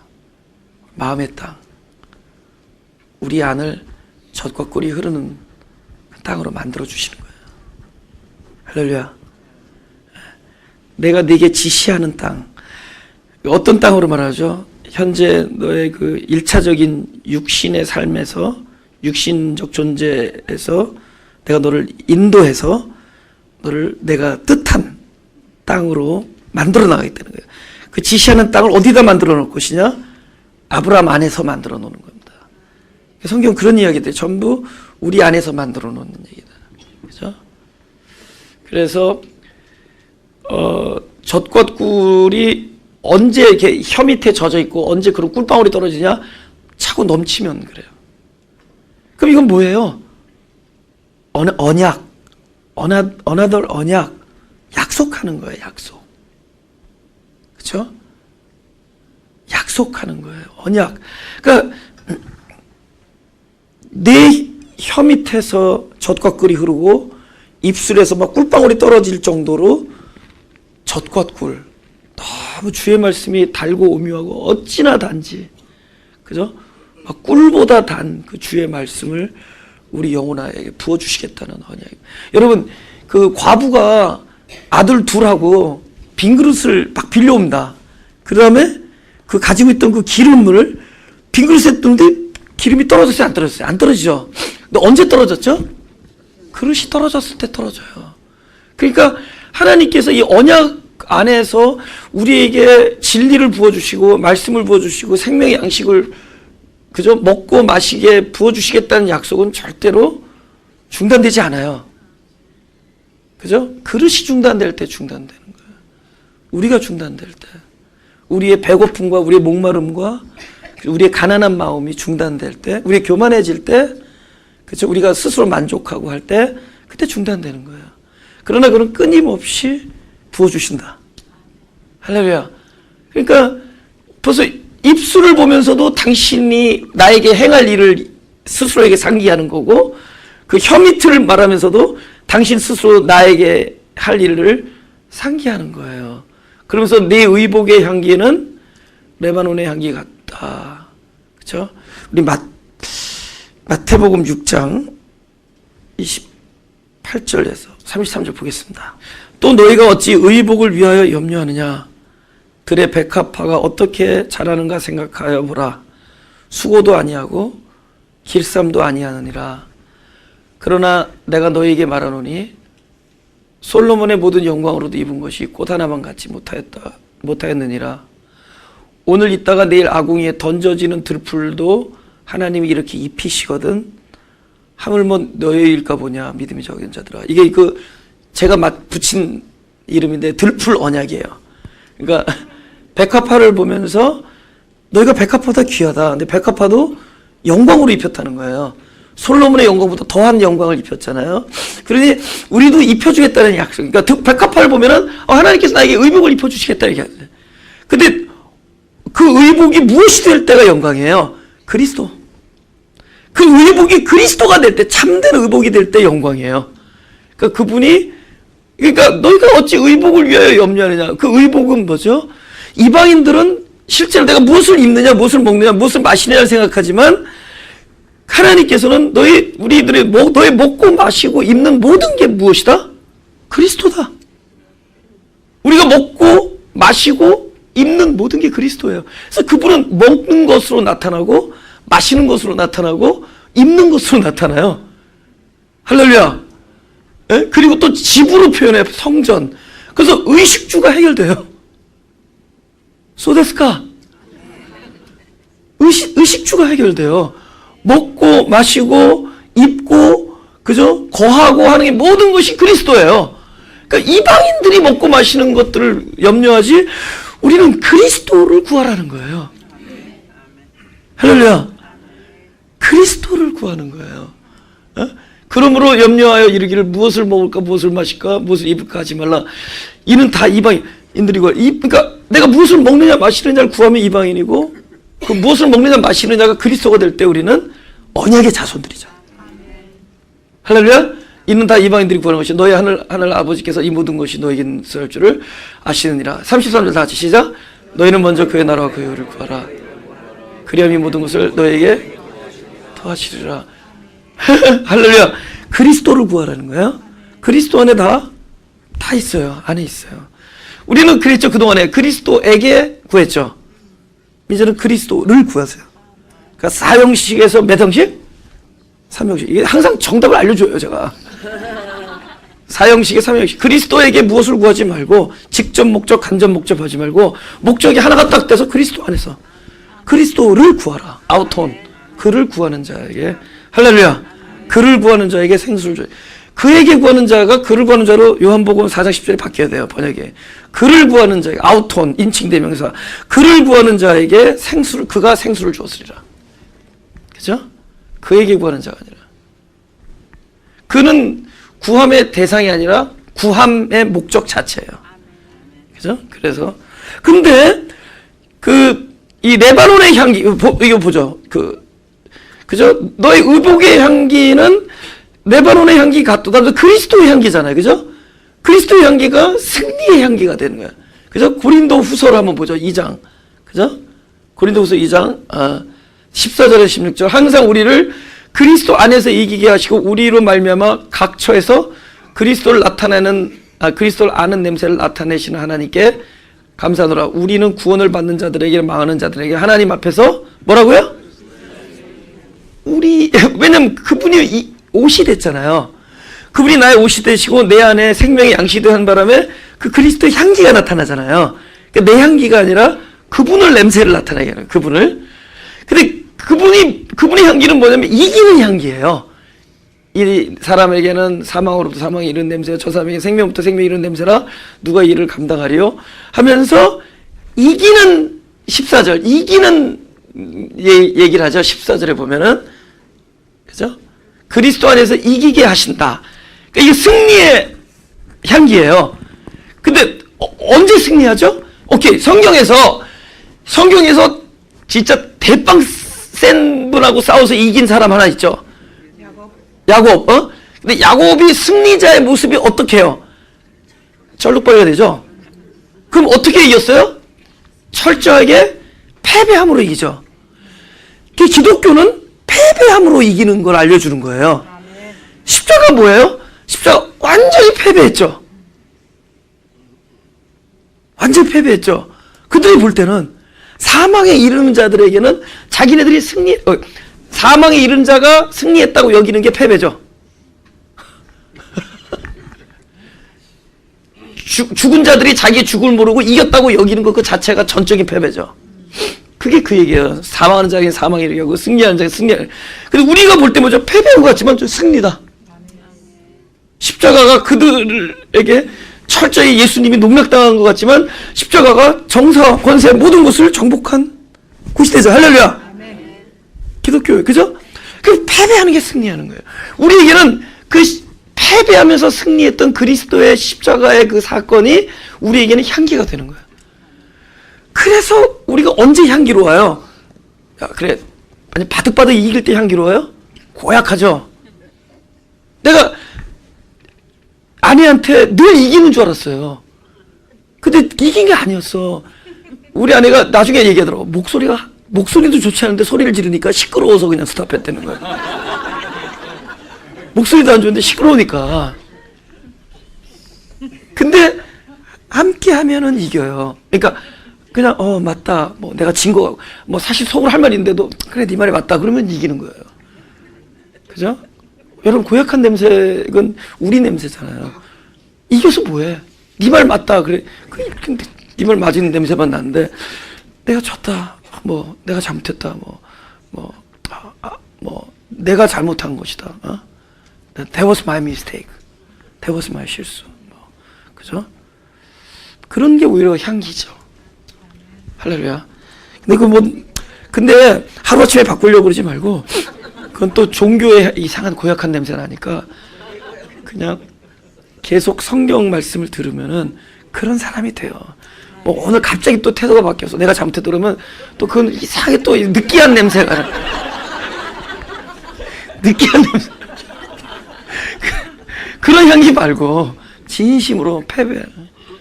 마음의 땅. 우리 안을 젖과 꿀이 흐르는 그 땅으로 만들어 주시는 거예요. 할렐루야. 내가 네게 지시하는 땅. 어떤 땅으로 말하죠? 현재 너의 그 1차적인 육신의 삶에서, 육신적 존재에서 내가 너를 인도해서 너를 내가 뜻한 땅으로 만들어 나가겠다는 거예요. 그 지시하는 땅을 어디다 만들어 놓을 것이냐? 아브라함 안에서 만들어 놓는 겁니다. 성경 그런 이야기들 전부 우리 안에서 만들어 놓는 얘기다. 그죠? 그래서 젖과 꿀이 언제 이렇게 혀 밑에 젖어 있고 언제 그런 꿀방울이 떨어지냐? 차고 넘치면 그래요. 그럼 이건 뭐예요? 언약, another 언약, 약속하는 거예요. 약속. 그렇죠? 약속하는 거예요. 언약. 그러니까 내 혀 밑에서 젖과 꿀이 흐르고 입술에서 막 꿀방울이 떨어질 정도로 젖과 꿀, 너무 주의 말씀이 달고 오묘하고 어찌나 단지, 그죠? 막 꿀보다 단 그 주의 말씀을 우리 영혼아에게 부어주시겠다는 언약. 여러분, 그 과부가 아들 둘하고 빈 그릇을 막 빌려옵니다. 그 다음에 그 가지고 있던 그 기름을 빈 그릇에 넣는데 기름이 떨어졌어요? 안 떨어졌어요? 안 떨어지죠? 근데 언제 떨어졌죠? 그릇이 떨어졌을 때 떨어져요. 그러니까 하나님께서 이 언약 안에서 우리에게 진리를 부어주시고 말씀을 부어주시고 생명의 양식을 그저 먹고 마시게 부어주시겠다는 약속은 절대로 중단되지 않아요. 그죠? 그릇이 중단될 때 중단되는 거예요. 우리가 중단될 때, 우리의 배고픔과 우리의 목마름과 우리의 가난한 마음이 중단될 때, 우리의 교만해질 때, 그죠? 우리가 스스로 만족하고 할 때, 그때 중단되는 거예요. 그러나 그는 끊임없이 부어주신다. 할렐루야. 그러니까 벌써 입술을 보면서도 당신이 나에게 행할 일을 스스로에게 상기하는 거고, 그 혀 밑을 말하면서도 당신 스스로 나에게 할 일을 상기하는 거예요. 그러면서 내 의복의 향기는 레바논의 향기 같다. 그렇죠? 우리 마태복음 6장 28절에서 33절 보겠습니다. 또 너희가 어찌 의복을 위하여 염려하느냐? 들의 백합화가 어떻게 자라는가 생각하여 보라. 수고도 아니하고 길쌈도 아니하느니라. 그러나 내가 너희에게 말하노니 솔로몬의 모든 영광으로도 입은 것이 꽃 하나만 갖지 못하였느니라. 오늘 있다가 내일 아궁이에 던져지는 들풀도 하나님이 이렇게 입히시거든. 하물며 너희일까 보냐, 믿음이 적은 자들아. 이게 제가 붙인 이름인데 들풀 언약이에요. 그러니까 백합화를 보면서 너희가 백합화보다 귀하다. 근데 백합화도 영광으로 입혔다는 거예요. 솔로몬의 영광보다 더한 영광을 입혔잖아요. 그러니 우리도 입혀주겠다는 약속. 그러니까 백합화를 보면은 하나님께서 나에게 의복을 입혀주시겠다 이렇게. 근데 그 의복이 무엇이 될 때가 영광이에요? 그리스도. 그 의복이 그리스도가 될 때, 참된 의복이 될 때 영광이에요. 그러니까 그분이, 그러니까 너희가 어찌 의복을 위하여 염려하느냐. 그 의복은 뭐죠? 이방인들은 실제로 내가 무엇을 입느냐, 무엇을 먹느냐, 무엇을 마시느냐를 생각하지만 하나님께서는 우리들의 너희 먹고 마시고 입는 모든 게 무엇이다? 그리스도다. 우리가 먹고 마시고 입는 모든 게 그리스도예요. 그래서 그분은 먹는 것으로 나타나고 마시는 것으로 나타나고 입는 것으로 나타나요. 할렐루야. 예? 그리고 또 집으로 표현해 성전. 그래서 의식주가 해결돼요. 소데스카. 의식주가 해결돼요. 먹고 마시고 입고 그죠? 거하고 하는 게 모든 것이 그리스도예요. 그러니까 이방인들이 먹고 마시는 것들을 염려하지 우리는 그리스도를 구하라는 거예요. 할렐루야. 그리스도를 구하는 거예요. 어? 그러므로 염려하여 이르기를 무엇을 먹을까 무엇을 마실까 무엇을 입을까 하지 말라. 이는 다 이방인들이고 그러니까 내가 무엇을 먹느냐 마시느냐를 구하면 이방인이고 그 무엇을 먹느냐 마시느냐가 그리스도가 될 때 우리는 언약의 자손들이죠. 할렐루야. 이는 다 이방인들이 구하는 것이 너희 하늘 아버지께서 이 모든 것이 너에게 있을 줄을 아시느니라. 33절 다 같이 시작. 너희는 먼저 그의 나라와 그의 의를 구하라. 그리하면 이 모든 것을 너에게 더하시리라. 할렐루야. 그리스도를 구하라는 거예요. 그리스도 안에 다 있어요. 안에 있어요. 우리는 그랬죠. 그동안에 그리스도에게 구했죠. 이제는 그리스도를 구하세요. 그러니까 4형식에서 몇 형식? 3형식. 이게 항상 정답을 알려줘요, 제가. 4형식에 3형식. 그리스도에게 무엇을 구하지 말고 직접 목적, 간접 목적 하지 말고 목적이 하나가 딱 돼서 그리스도 안에서 그리스도를 구하라. 아우톤. 그를 구하는 자에게 할렐루야. 그를 구하는 자에게 생수를 줘. 그에게 구하는 자가 그를 구하는 자로 요한복음 4장 10절에 바뀌어야 돼요. 번역에. 그를 구하는 자에게 아우톤 인칭 대명사. 그를 구하는 자에게 그가 생수를 주었으리라. 그죠? 그에게 구하는 자가 아니라. 그는 구함의 대상이 아니라 구함의 목적 자체예요. 그죠? 그래서 근데 이 레바논의 향기 이거 보죠. 그죠? 너의 의복의 향기는 레바논의 향기 같도다. 그리스도의 향기잖아요. 그죠? 그리스도의 향기가 승리의 향기가 되는 거야. 그죠? 고린도 후서를 한번 보죠. 2장. 그죠? 고린도 후서 2장 14절에 16절. 항상 우리를 그리스도 안에서 이기게 하시고 우리로 말미암아 각 처에서 그리스도를 아는 냄새를 나타내시는 하나님께 감사하노라. 우리는 구원을 받는 자들에게 망하는 자들에게 하나님 앞에서 뭐라고요? 왜냐면 그분이 옷이 됐잖아요. 그분이 나의 옷이 되시고 내 안에 생명의 양식이 한 바람에 그 그리스도의 향기가 나타나잖아요. 그러니까 내 향기가 아니라 그분을 냄새를 나타나게 하는 그분을. 근데 그분의 향기는 뭐냐면 이기는 향기예요. 이 사람에게는 사망으로부터 사망이 이른 냄새가 저 사람에게 생명부터 생명이 이른 냄새라 누가 이를 감당하리요 하면서 이기는 14절 이기는 얘기를 하죠. 14절에 보면은 그죠? 그리스도 안에서 이기게 하신다. 그러니까 이게 승리의 향기예요. 근데 언제 승리하죠? 오케이. 성경에서 진짜 대빵 센 분하고 싸워서 이긴 사람 하나 있죠. 야곱. 근데 야곱이 승리자의 모습이 어떻게 해요? 쩔룩벌이가 되죠. 그럼 어떻게 이겼어요? 철저하게 패배함으로 이기죠. 기독교는 패배함으로 이기는 걸 알려주는 거예요. 십자가 뭐예요? 십자가 완전히 패배했죠. 완전히 패배했죠. 그들이 볼 때는 사망에 이르는 자들에게는 자기네들이 사망에 이른 자가 승리했다고 여기는 게 패배죠. 죽은 자들이 자기의 죽음을 모르고 이겼다고 여기는 것 그 자체가 전적인 패배죠. 그게 그 얘기예요. 사망하는 자에게 사망에 이르게 하고 승리하는 자에게 승리하는. 근데 우리가 볼 때 뭐죠? 패배한 것 같지만 좀 승리다. 십자가가 그들에게 철저히 예수님이 농락당한 것 같지만 십자가가 정사와 권세 모든 것을 정복한 곳이 되죠. 할렐루야. 기독교 그죠? 그 패배하는 게 승리하는 거예요. 우리에게는 그 패배하면서 승리했던 그리스도의 십자가의 그 사건이 우리에게는 향기가 되는 거예요. 그래서 우리가 언제 향기로워요? 그래. 아니 바득바득 이길 때 향기로워요? 고약하죠. 내가 아내한테 늘 이기는 줄 알았어요. 근데 이긴 게 아니었어. 우리 아내가 나중에 얘기하더라고. 목소리도 좋지 않은데 소리를 지르니까 시끄러워서 그냥 스탑했다는 거예요. 목소리도 안 좋은데 시끄러우니까. 근데 함께 하면은 이겨요. 그러니까 그냥 맞다. 뭐 내가 진 거 뭐 사실 속으로 할 말이 있는데도 그래 네 말이 맞다. 그러면 이기는 거예요. 그죠? 여러분 고약한 냄새는 우리 냄새잖아요. 이겨서 뭐해? 네 말 맞다. 그래. 근데 네 말 맞은 냄새만 나는데 내가 졌다. 뭐 내가 잘못했다. 뭐 내가 잘못한 것이다. That was my mistake. That was my 실수. 그죠? 그런 게 오히려 향기죠. 할렐루야. 근데 하루아침에 바꾸려고 그러지 말고, 그건 또 종교의 이상한 고약한 냄새 나니까, 그냥 계속 성경 말씀을 들으면은 그런 사람이 돼요. 뭐 오늘 갑자기 또 태도가 바뀌어서 내가 잘못했다 그러면 또 그건 이상하게 또 느끼한 냄새가 나. 느끼한 냄새. 그런 향기 말고 진심으로 패배,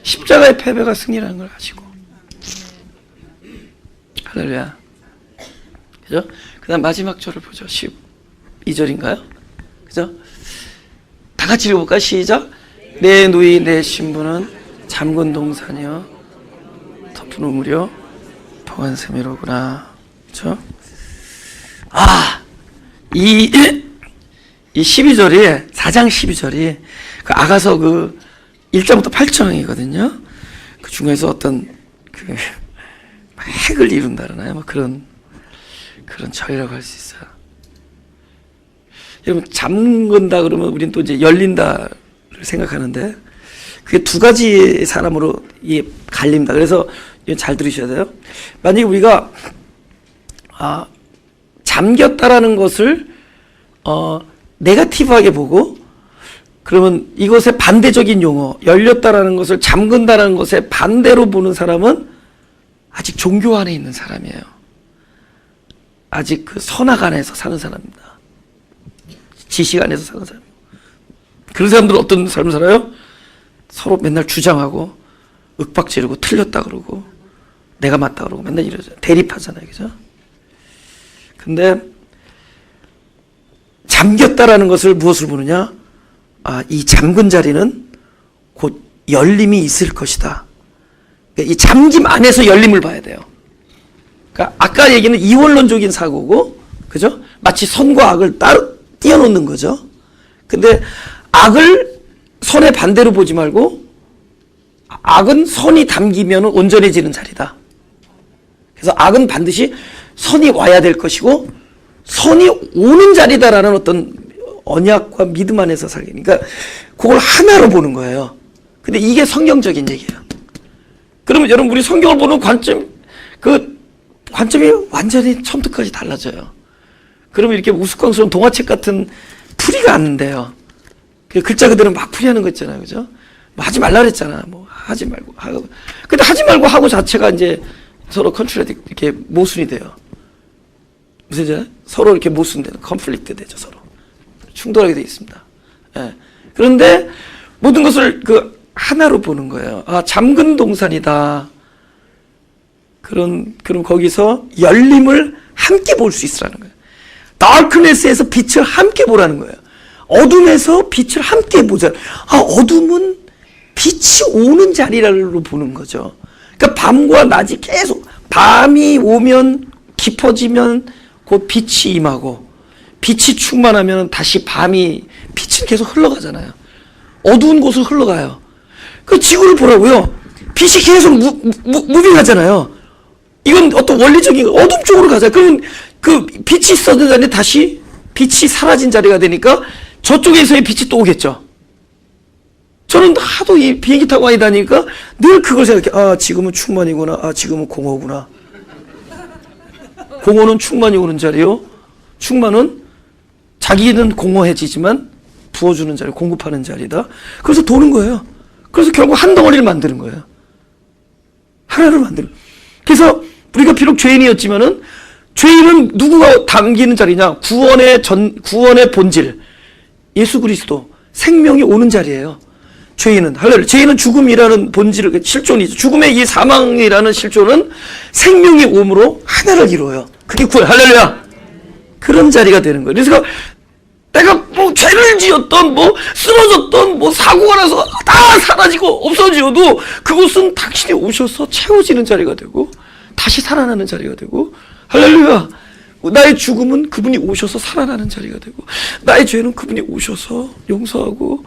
십자가의 패배가 승리라는 걸 아시고. 할렐루야. 그죠? 그 다음 마지막 절을 보죠. 12절인가요? 그죠? 다 같이 읽어볼까요? 시작. 내 누이 내 신부는 잠근 동산이여 덮은 우물이여 동안 세미로구나. 그죠? 이 12절이 4장 12절이 그 아가서 그 1장부터 8장이거든요. 그 중에서 어떤 그 핵을 이룬다 그러나요? 뭐 그런 절이라고 할 수 있어요. 여러분 잠근다 그러면 우리는 또 이제 열린다를 생각하는데 그게 두 가지 사람으로 갈립니다. 그래서 이건 잘 들으셔야 돼요. 만약에 우리가 잠겼다라는 것을 네거티브하게 보고 그러면 이것의 반대적인 용어 열렸다라는 것을 잠근다라는 것의 반대로 보는 사람은 아직 종교 안에 있는 사람이에요. 아직 그 선악 안에서 사는 사람입니다. 지식 안에서 사는 사람. 그런 사람들은 어떤 삶을 살아요? 서로 맨날 주장하고 윽박지르고 틀렸다 그러고 내가 맞다 그러고 맨날 이러죠. 대립하잖아요. 그죠? 근데 잠겼다라는 것을 무엇을 보느냐? 이 잠근 자리는 곧 열림이 있을 것이다. 이 잠김 안에서 열림을 봐야 돼요. 그러니까 아까 얘기는 이원론적인 사고고, 그죠? 마치 선과 악을 따로 띄어놓는 거죠. 근데 악을 선의 반대로 보지 말고 악은 선이 담기면 온전해지는 자리다. 그래서 악은 반드시 선이 와야 될 것이고 선이 오는 자리다라는 어떤 언약과 믿음 안에서 살게. 그러니까 그걸 하나로 보는 거예요. 근데 이게 성경적인 얘기예요. 그러면 여러분 우리 성경을 보는 관점이 완전히 처음부터 끝까지 달라져요. 그러면 이렇게 우스꽝스러운 동화책 같은 풀이가 안 돼요. 그 글자 그대로 막 풀이하는 거 있잖아요. 그죠? 뭐 하지 말라 그랬잖아. 뭐 하지 말고 하고. 근데 하지 말고 하고 자체가 이제 서로 컨트라딕 이렇게 모순이 돼요. 무슨 얘기죠? 서로 이렇게 모순되는 컨플릭트 되죠. 서로 충돌하게 돼 있습니다. 예. 그런데 모든 것을 그 하나로 보는 거예요. 잠근 동산이다. 그럼 거기서 열림을 함께 볼 수 있으라는 거예요. 다크네스에서 빛을 함께 보라는 거예요. 어둠에서 빛을 함께 보자. 어둠은 빛이 오는 자리로 보는 거죠. 그러니까 밤과 낮이 계속 밤이 오면 깊어지면 곧 빛이 임하고 빛이 충만하면 다시 빛은 계속 흘러가잖아요. 어두운 곳을 흘러가요. 그 지구를 보라고요. 빛이 계속 무빙하잖아요. 이건 어떤 원리적인 어둠 쪽으로 가자. 그러면 그 빛이 있었던 자리에 다시 빛이 사라진 자리가 되니까 저쪽에서의 빛이 또 오겠죠. 저는 하도 이 비행기 타고 많이 다니니까 늘 그걸 생각해. 지금은 충만이구나. 지금은 공허구나. 공허는 충만이 오는 자리요. 충만은 자기는 공허해지지만 부어주는 자리, 공급하는 자리다. 그래서 도는 거예요. 그래서 결국 한 덩어리를 만드는 거예요. 하나를 만드는. 그래서 우리가 비록 죄인이었지만은 죄인은 누구가 담기는 자리냐? 구원의 본질. 예수 그리스도 생명이 오는 자리예요. 죄인은 죄인은 죽음이라는 본질을 실존이죠. 죽음의 이 사망이라는 실존은 생명이 오므로 하나를 이루어요. 그게 구원. 할렐루야. 그런 자리가 되는 거예요. 그래서 내가 뭐 죄를 지었던 쓰러졌던 사고가 나서 다 사라지고 없어지어도 그곳은 당신이 오셔서 채워지는 자리가 되고 다시 살아나는 자리가 되고 할렐루야. 나의 죽음은 그분이 오셔서 살아나는 자리가 되고 나의 죄는 그분이 오셔서 용서하고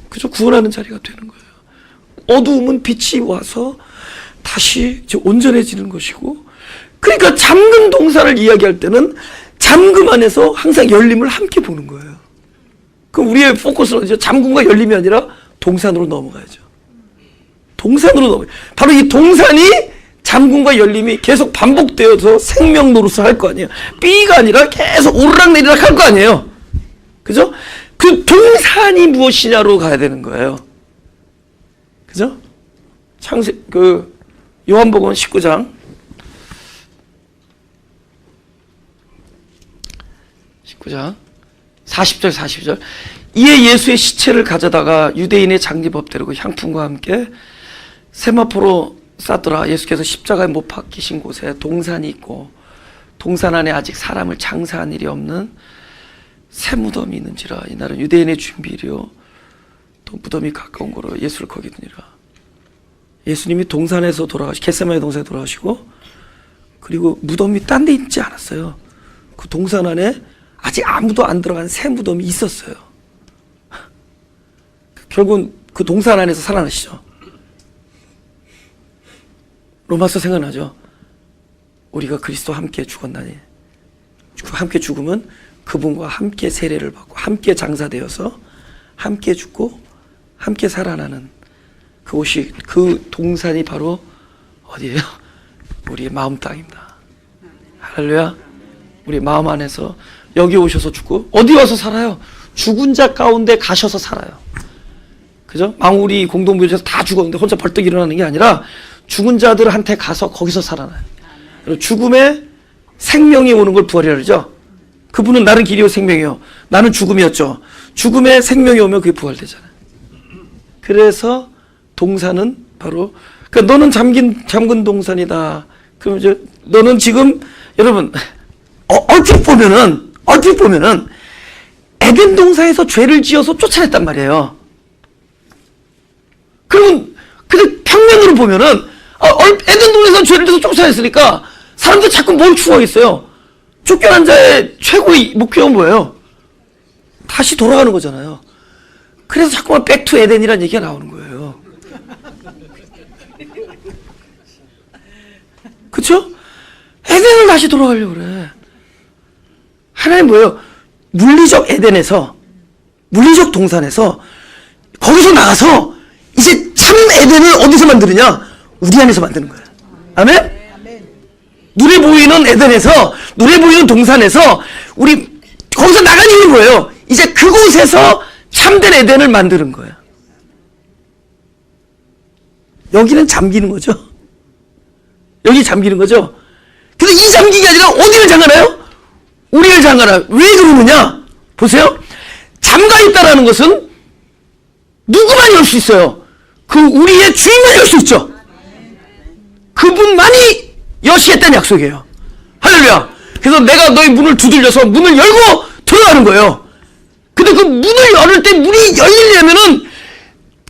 그저 구원하는 자리가 되는 거예요. 어두움은 빛이 와서 다시 이제 온전해지는 것이고 그러니까 잠금 동산을 이야기할 때는 잠금 안에서 항상 열림을 함께 보는 거예요. 그럼 우리의 포커스는 이제 잠군과 열림이 아니라 동산으로 넘어가야죠. 동산으로 넘어가요. 바로 이 동산이 잠군과 열림이 계속 반복되어서 생명 노릇을 할 거 아니에요. B가 아니라 계속 오르락내리락 할 거 아니에요. 그죠? 그 동산이 무엇이냐로 가야 되는 거예요. 그죠? 요한복음 19장 40절 42절. 이에 예수의 시체를 가져다가 유대인의 장리법대로 향품과 함께 세마포로 싸더라. 예수께서 십자가에 못 박히신 곳에 동산이 있고 동산 안에 아직 사람을 장사한 일이 없는 새 무덤이 있는지라. 이날은 유대인의 준비일이요 또 무덤이 가까운 거로 예수를 거기 두니라. 예수님이 동산에서 돌아가시고 겟세마네 동산에 돌아가시고 그리고 무덤이 딴 데 있지 않았어요. 그 동산 안에 아직 아무도 안 들어간 새 무덤이 있었어요. 결국은 그 동산 안에서 살아나시죠. 로마서 생각나죠. 우리가 그리스도와 함께 죽었나니 함께 죽으면 그분과 함께 세례를 받고 함께 장사되어서 함께 죽고 함께 살아나는 그곳이, 그 동산이 바로 어디예요? 우리의 마음 땅입니다. 할렐루야. 우리 마음 안에서 여기 오셔서 죽고 어디 와서 살아요? 죽은 자 가운데 가셔서 살아요. 그죠? 망우리 공동묘지에서 다 죽었는데 혼자 벌떡 일어나는 게 아니라 죽은 자들한테 가서 거기서 살아나요. 그리고 죽음에 생명이 오는 걸 부활이라 그러죠. 그분은 나는 길이요 생명이요. 나는 죽음이었죠. 죽음에 생명이 오면 그게 부활되잖아요. 그래서 동산은 바로, 그러니까 너는 잠근 동산이다. 그럼 이제 너는 지금 여러분 얼핏 보면은 에덴 동산에서 죄를 지어서 쫓아냈단 말이에요. 그러면 근데 평면으로 보면은 에덴 동산에서 죄를 지어서 쫓아냈으니까 사람들 자꾸 뭘 추구하겠어요? 쫓겨난 자의 최고의 목표는 뭐예요? 다시 돌아가는 거잖아요. 그래서 자꾸만 백투 에덴이라는 얘기가 나오는 거예요. 그쵸? 에덴을 다시 돌아가려고 그래. 하나님 뭐예요? 물리적 에덴에서, 물리적 동산에서 거기서 나가서 이제 참 에덴을 어디서 만드느냐? 우리 안에서 만드는 거예요. 아멘? 눈에 보이는 에덴에서, 눈에 보이는 동산에서 우리 거기서 나간 이유는 뭐예요? 이제 그곳에서 참된 에덴을 만드는 거예요. 여기는 잠기는 거죠. 여기 잠기는 거죠. 근데 이 잠기기 아니라 어디를 잠가나요? 우리를 잠가나요. 왜 그러느냐? 보세요. 잠가 있다라는 것은 누구만 열 수 있어요? 그 우리의 주인만 열 수 있죠. 그분만이 여시했다는 약속이에요. 할렐루야. 그래서 내가 너희 문을 두들려서 문을 열고 들어가는 거예요. 근데 그 문을 열을 때 문이 열리려면은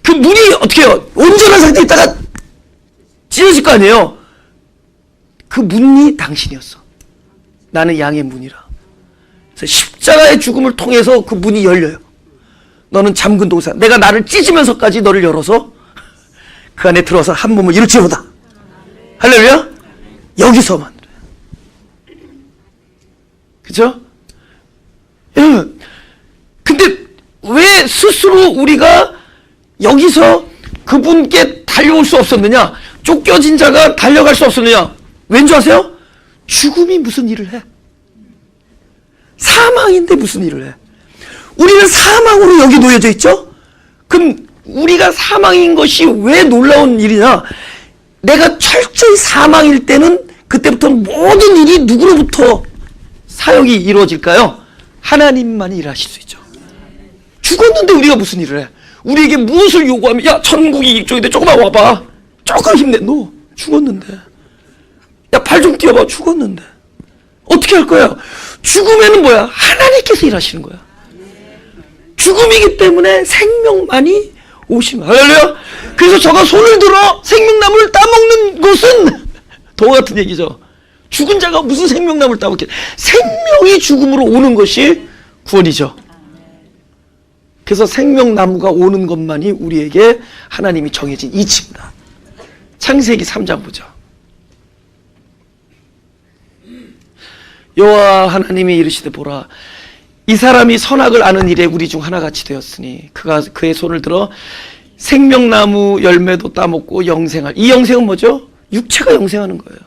그 문이 어떻게 해요? 온전한 상태에 있다가 찢어질 거 아니에요. 그 문이 당신이었어. 나는 양의 문이라. 그래서 십자가의 죽음을 통해서 그 문이 열려요. 너는 잠근 동산. 내가 나를 찢으면서까지 너를 열어서 그 안에 들어서 한 몸을 일으키로다. 할렐루야. 여기서 만들어요. 그죠? 여러분, 근데 왜 스스로 우리가 여기서 그분께 달려올 수 없었느냐? 쫓겨진 자가 달려갈 수 없었느냐? 왠지 아세요? 죽음이 무슨 일을 해? 사망인데 무슨 일을 해? 우리는 사망으로 여기 놓여져 있죠? 그럼 우리가 사망인 것이 왜 놀라운 일이냐? 내가 철저히 사망일 때는 그때부터는 모든 일이 누구로부터 사역이 이루어질까요? 하나님만이 일하실 수 있죠. 죽었는데 우리가 무슨 일을 해? 우리에게 무엇을 요구하면, 야, 천국이 이쪽인데 조금만 와봐. 조금 힘내. 너 죽었는데. 야, 팔 좀 띄워봐. 죽었는데. 어떻게 할 거야? 죽음에는 뭐야? 하나님께서 일하시는 거야. 죽음이기 때문에 생명만이 오시면. 할렐루야. 그래서 저가 손을 들어 생명나무를 따먹는 것은 동화 같은 얘기죠. 죽은 자가 무슨 생명나무를 따먹겠? 생명이 죽음으로 오는 것이 구원이죠. 그래서 생명나무가 오는 것만이 우리에게 하나님이 정해진 이치입니다. 창세기 3장 보죠. 여호와 하나님이 이르시되 보라, 이 사람이 선악을 아는 일에 우리 중 하나같이 되었으니 그가 그의 손을 들어 생명나무 열매도 따먹고 영생할. 이 영생은 뭐죠? 육체가 영생하는 거예요.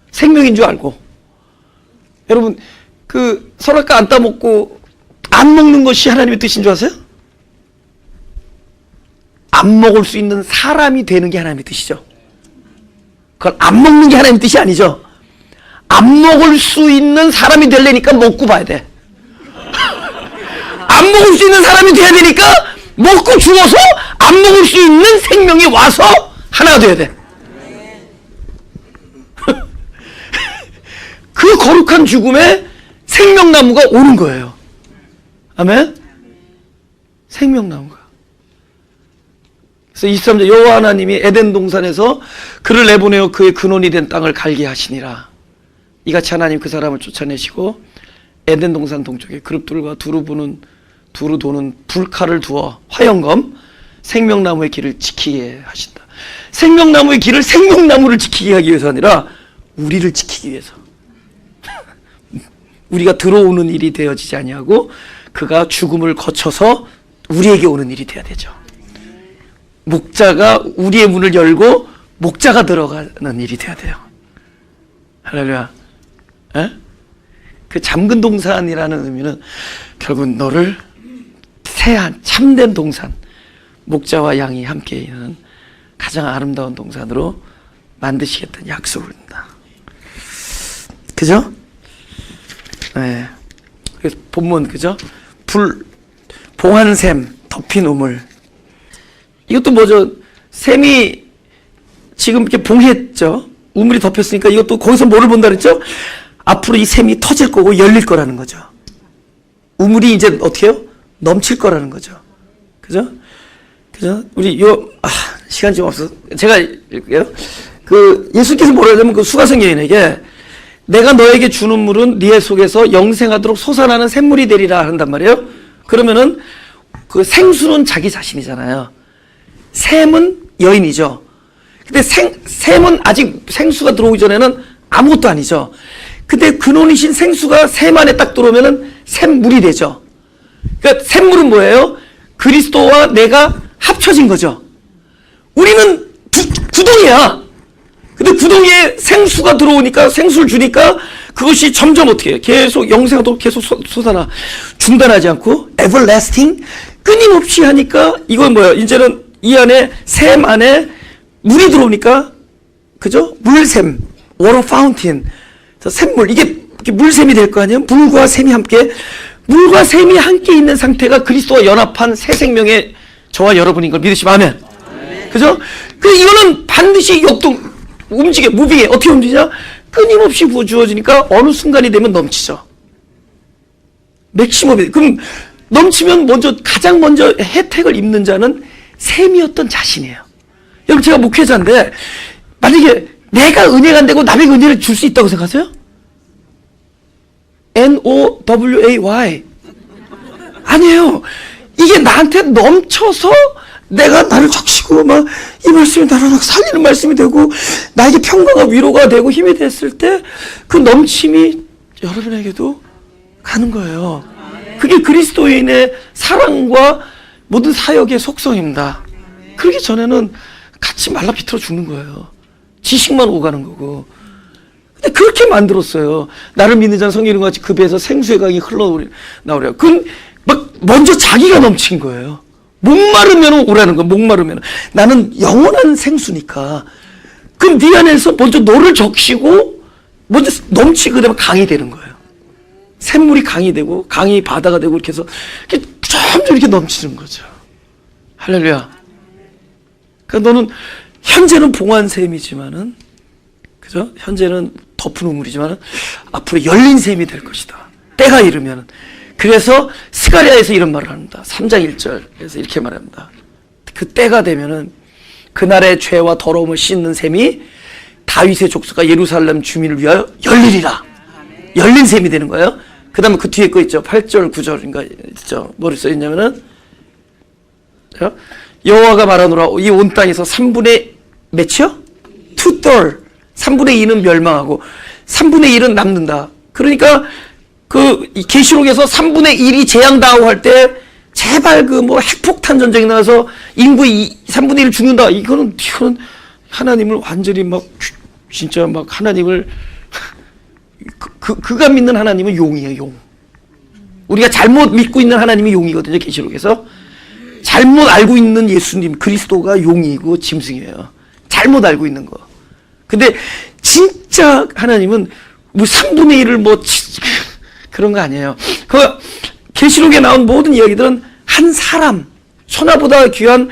생명인 줄 알고. 여러분, 그 선악과 안 따먹고 안 먹는 것이 하나님의 뜻인 줄 아세요? 안 먹을 수 있는 사람이 되는 게 하나님의 뜻이죠. 그건 안 먹는 게 하나님의 뜻이 아니죠. 안 먹을 수 있는 사람이 되려니까 먹고 봐야 돼. 안 먹을 수 있는 사람이 돼야 되니까 먹고 죽어서 안 먹을 수 있는 생명이 와서 하나가 돼야 돼. 그 거룩한 죽음에 생명나무가 오는 거예요. 아멘? 생명나무가. 그래서 23절 여호와 하나님이 에덴 동산에서 그를 내보내어 그의 근원이 된 땅을 갈게 하시니라. 이같이 하나님 그 사람을 쫓아내시고 에덴 동산 동쪽에 그룹들과 두루 도는 불칼을 두어 화영검 생명나무의 길을 지키게 하신다. 생명나무의 길을 생명나무를 지키게 하기 위해서 아니라 우리를 지키기 위해서. 우리가 들어오는 일이 되어지지 아니하고 그가 죽음을 거쳐서 우리에게 오는 일이 돼야 되죠. 목자가 우리의 문을 열고 목자가 들어가는 일이 돼야 돼요. 할렐루야. 에? 그 잠근 동산이라는 의미는 결국 너를 새한 참된 동산, 목자와 양이 함께 있는 가장 아름다운 동산으로 만드시겠다는 약속을 합니다. 그죠? 네. 그래서 본문 그죠? 봉한샘 덮인 우물. 이것도 뭐죠? 샘이 지금 이렇게 봉했죠. 우물이 덮였으니까 이것도 거기서 뭐를 본다 그랬죠? 앞으로 이 샘이 터질 거고 열릴 거라는 거죠. 우물이 이제 어떻게 해요? 넘칠 거라는 거죠. 그죠? 그죠? 우리 시간 좀 없어서 제가 읽을게요. 그 예수께서 뭐라 하냐면 그 수가성 여인에게 내가 너에게 주는 물은 네 속에서 영생하도록 솟아나는 샘물이 되리라 한단 말이에요. 그러면은 그 생수는 자기 자신이잖아요. 샘은 여인이죠. 근데 샘은 아직 생수가 들어오기 전에는 아무것도 아니죠. 근데 근원이신 생수가 샘 안에 딱 들어오면은 샘물이 되죠. 그러니까 샘물은 뭐예요? 그리스도와 내가 합쳐진 거죠. 우리는 구덩이야. 근데 구덩이에 생수가 들어오니까 생수를 주니까 그것이 점점 어떻게 해요? 계속 영생하도록 계속 솟아나. 중단하지 않고 everlasting 끊임없이 하니까 이건 뭐예요? 이제는 이 안에 샘 안에 물이 들어오니까 그죠? 물샘, water fountain, 샘물 이게 물샘이 될 거 아니에요? 물과 샘이 함께 있는 상태가 그리스도와 연합한 새 생명의 저와 여러분인 걸 믿으시면 아멘. 그죠? 그 이거는 반드시 무빙해. 어떻게 움직이냐? 끊임없이 부어주어지니까 어느 순간이 되면 넘치죠. 맥시멈이. 그럼 넘치면 가장 먼저 혜택을 입는 자는 샘이었던 자신이에요. 여러분 제가 목회자인데 만약에 내가 은혜가 안 되고 남에게 은혜를 줄 수 있다고 생각하세요? N-O-W-A-Y 아니에요. 이게 나한테 넘쳐서 내가 나를 적시고 막 이 말씀이 나를 막 살리는 말씀이 되고 나에게 평강과 위로가 되고 힘이 됐을 때 그 넘침이 여러분에게도 가는 거예요. 그게 그리스도인의 사랑과 모든 사역의 속성입니다. 그러기 전에는 같이 말라 비틀어 죽는 거예요. 지식만 오가는 거고. 근데 그렇게 만들었어요. 나를 믿는 자는 성경 이름과 같이 그 배에서 생수의 강이 흘러나오려. 그건 막 먼저 자기가 넘친 거예요. 목마르면 오라는 거야. 목마르면 나는 영원한 생수니까. 그럼 네 안에서 먼저 너를 적시고 먼저 넘치고 그다음에 강이 되는 거예요. 샘물이 강이 되고 강이 바다가 되고 이렇게 해서 점점 이렇게 넘치는 거죠. 할렐루야. 그러니까 너는 현재는 봉한 샘이지만은 그죠? 현재는 덮은 우물이지만은 앞으로 열린 샘이 될 것이다. 때가 이르면은. 그래서 스가랴에서 이런 말을 합니다. 3장 1절에서 이렇게 말합니다. 그 때가 되면은 그날의 죄와 더러움을 씻는 셈이 다윗의 족속과 예루살렘 주민을 위하여 열리리라. 열린 셈이 되는 거예요. 그 다음에 그 뒤에 거 있죠. 8절 9절인가 있죠. 뭐를 써있냐면은 여호와가 말하노라 이 온 땅에서 3분의 몇이요? 2/3 3분의 2는 멸망하고 3분의 1은 남는다. 그러니까 이 계시록에서 3분의 1이 재앙당하고 할 때 제발 핵폭탄 전쟁이 나와서 인구 3분의 1 죽는다. 이거는 하나님을 완전히 진짜 하나님을 그가 믿는 하나님은 용이에요, 용. 우리가 잘못 믿고 있는 하나님이 용이거든요, 계시록에서. 잘못 알고 있는 예수님, 그리스도가 용이고 짐승이에요. 잘못 알고 있는 거. 근데 진짜 하나님은 3분의 1을 그런 거 아니에요. 계시록에 나온 모든 이야기들은 한 사람, 천하보다 귀한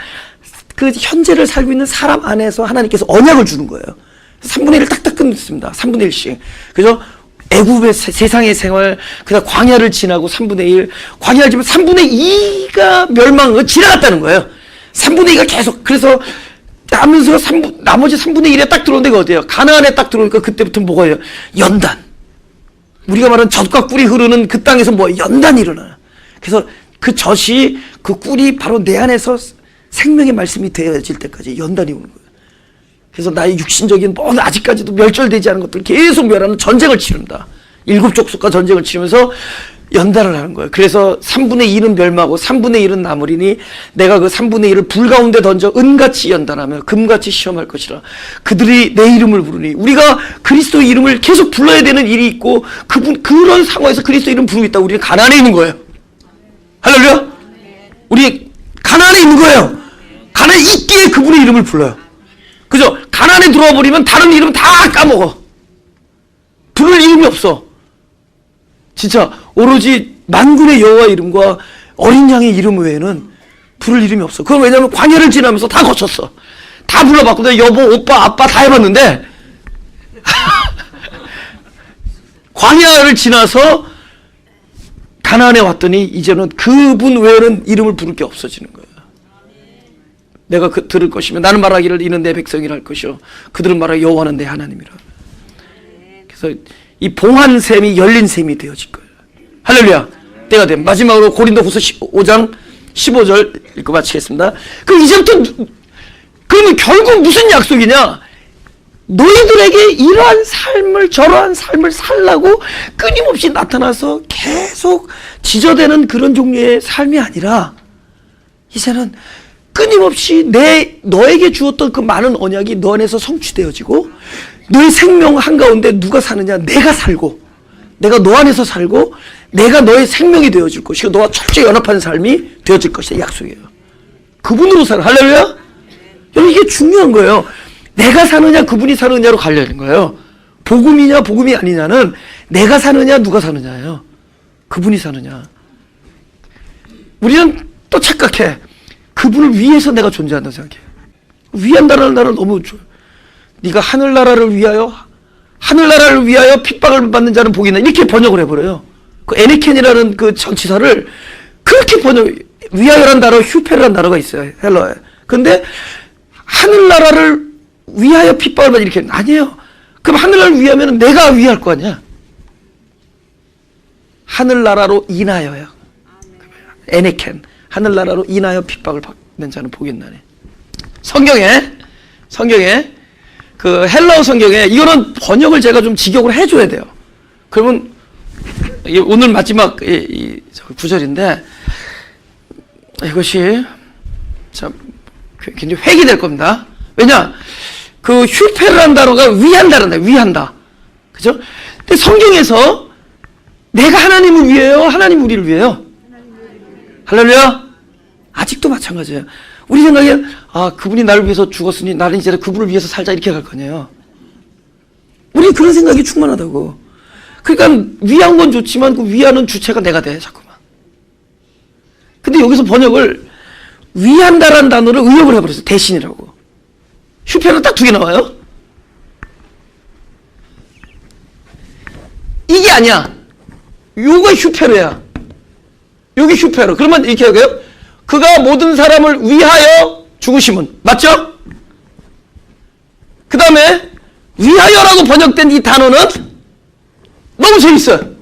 현재를 살고 있는 사람 안에서 하나님께서 언약을 주는 거예요. 3분의 1을 딱딱 끊습니다. 3분의 1씩. 그죠? 애굽의 세상의 생활, 그다음 광야를 지나고 3분의 1, 광야를 지나면 3분의 2가 멸망을 지나갔다는 거예요. 3분의 2가 계속, 그래서 하면서 나머지 3분의 1에 딱 들어온 데가 어디예요? 가나안에 딱 들어오니까 그때부터 뭐가요? 연단. 우리가 말하는 젖과 꿀이 흐르는 그 땅에서 연단이 일어나요. 그래서 그 젖이, 그 꿀이 바로 내 안에서 생명의 말씀이 되어질 때까지 연단이 오는 거예요. 그래서 나의 육신적인 아직까지도 멸절되지 않은 것들을 계속 멸하는 전쟁을 치릅니다. 7족속과 전쟁을 치르면서 연단을 하는 거예요. 그래서 3분의 1은 멸망하고 3분의 1은 남으리니 내가 그 3분의 1을 불 가운데 던져 은같이 연단하며 금같이 시험할 것이라. 그들이 내 이름을 부르니 우리가 그리스도의 이름을 계속 불러야 되는 일이 있고 그런 상황에서 그리스도 이름 부르고 있다. 우리는 가나안에 있는 거예요. 할렐루야. 우리 가나안에 있는 거예요. 가나안에 있기에 그분의 이름을 불러요. 그죠? 가나안에 들어와 버리면 다른 이름 다 까먹어. 부를 이름이 없어. 진짜 오로지 만군의 여호와 이름과 어린 양의 이름 외에는 부를 이름이 없어. 그건 왜냐면 광야를 지나면서 다 거쳤어. 다 불러봤고 내가 여보, 오빠, 아빠 다 해봤는데 광야를 지나서 가나안에 왔더니 이제는 그분 외에는 이름을 부를 게 없어지는 거예요. 내가 들을 것이며 나는 말하기를 이는 내 백성이라 할 것이요 그들은 말하기 여호와는 내 하나님이라. 그래서 이 봉한 셈이 열린 셈이 되어질 거예요. 할렐루야. 때가 되면 마지막으로 고린도후서 5장 15절 읽고 마치겠습니다. 그럼 이제부터 그러면 결국 무슨 약속이냐? 너희들에게 이러한 삶을 저러한 삶을 살라고 끊임없이 나타나서 계속 지저대는 그런 종류의 삶이 아니라 이제는 끊임없이 너에게 주었던 그 많은 언약이 너 안에서 성취되어지고 너의 생명 한가운데 누가 사느냐? 내가 살고 내가 너 안에서 살고 내가 너의 생명이 되어질 것이고 너와 철저히 연합한 삶이 되어질 것이다. 약속이에요. 그분으로 살아. 할렐루야. 여러분 이게 중요한 거예요. 내가 사느냐 그분이 사느냐로 갈려있는 거예요. 복음이냐 복음이 아니냐는 내가 사느냐 누가 사느냐예요. 그분이 사느냐. 우리는 또 착각해. 그분을 위해서 내가 존재한다고 생각해. 위한다는 나를 너무 좋아요. 네가 하늘나라를 위하여 핍박을 받는 자는 복이 있나 이렇게 번역을 해버려요. 그 에네켄이라는 그 전치사를 그렇게 위하여란 단어, 휴페라는 단어가 있어요. 헬러에. 근데 하늘나라를 위하여 핍박을 받는 이렇게 아니에요. 그럼 하늘나라를 위하면 내가 위할 거 아니야. 하늘나라로 인하여요. 에네켄. 하늘나라로 인하여 핍박을 받는 자는 복이 있나네. 성경에 그 헬라어 성경에 이거는 번역을 제가 좀 직역을 해줘야 돼요. 그러면 오늘 마지막 구절인데 이것이 참 굉장히 획이 될 겁니다. 왜냐? 그 휴페라는 단어가 위한다는 위한다. 그죠? 근데 성경에서 내가 하나님을 위해요? 하나님 우리를 위해요? 할렐루야? 아직도 마찬가지예요. 우리 생각에 그분이 나를 위해서 죽었으니 나는 이제 그분을 위해서 살자 이렇게 갈 거네요. 우리 그런 생각이 충만하다고. 그러니까 위한 건 좋지만 그 위하는 주체가 내가 돼 자꾸만. 근데 여기서 번역을 위한다라는 단어를 의역을 해버렸어요. 대신이라고. 휴페는 딱 2개 나와요. 이게 아니야. 요가 휴페르야. 여기 휴페르. 그러면 이렇게 하고요. 그가 모든 사람을 위하여 죽으심은 맞죠? 그 다음에 위하여라고 번역된 이 단어는 너무 재밌어요.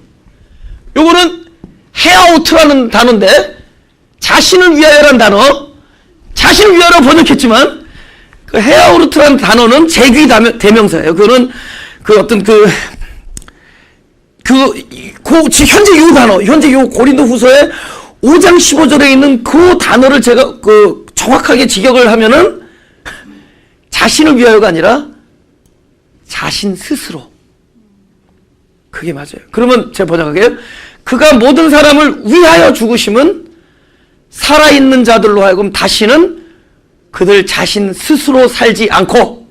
요거는 헤아우트라는 단어인데 자신을 위하여라는 단어, 자신을 위하여라고 번역했지만 그 헤아우트라는 단어는 제귀 대명사예요. 그거는 그 어떤 그 현재 요 단어, 현재 요 고린도후서에 5장 15절에 있는 그 단어를 제가 정확하게 직역을 하면은 자신을 위하여가 아니라 자신 스스로. 그게 맞아요. 그러면 제가 번역할게요. 그가 모든 사람을 위하여 죽으심은 살아있는 자들로 하여금 다시는 그들 자신 스스로 살지 않고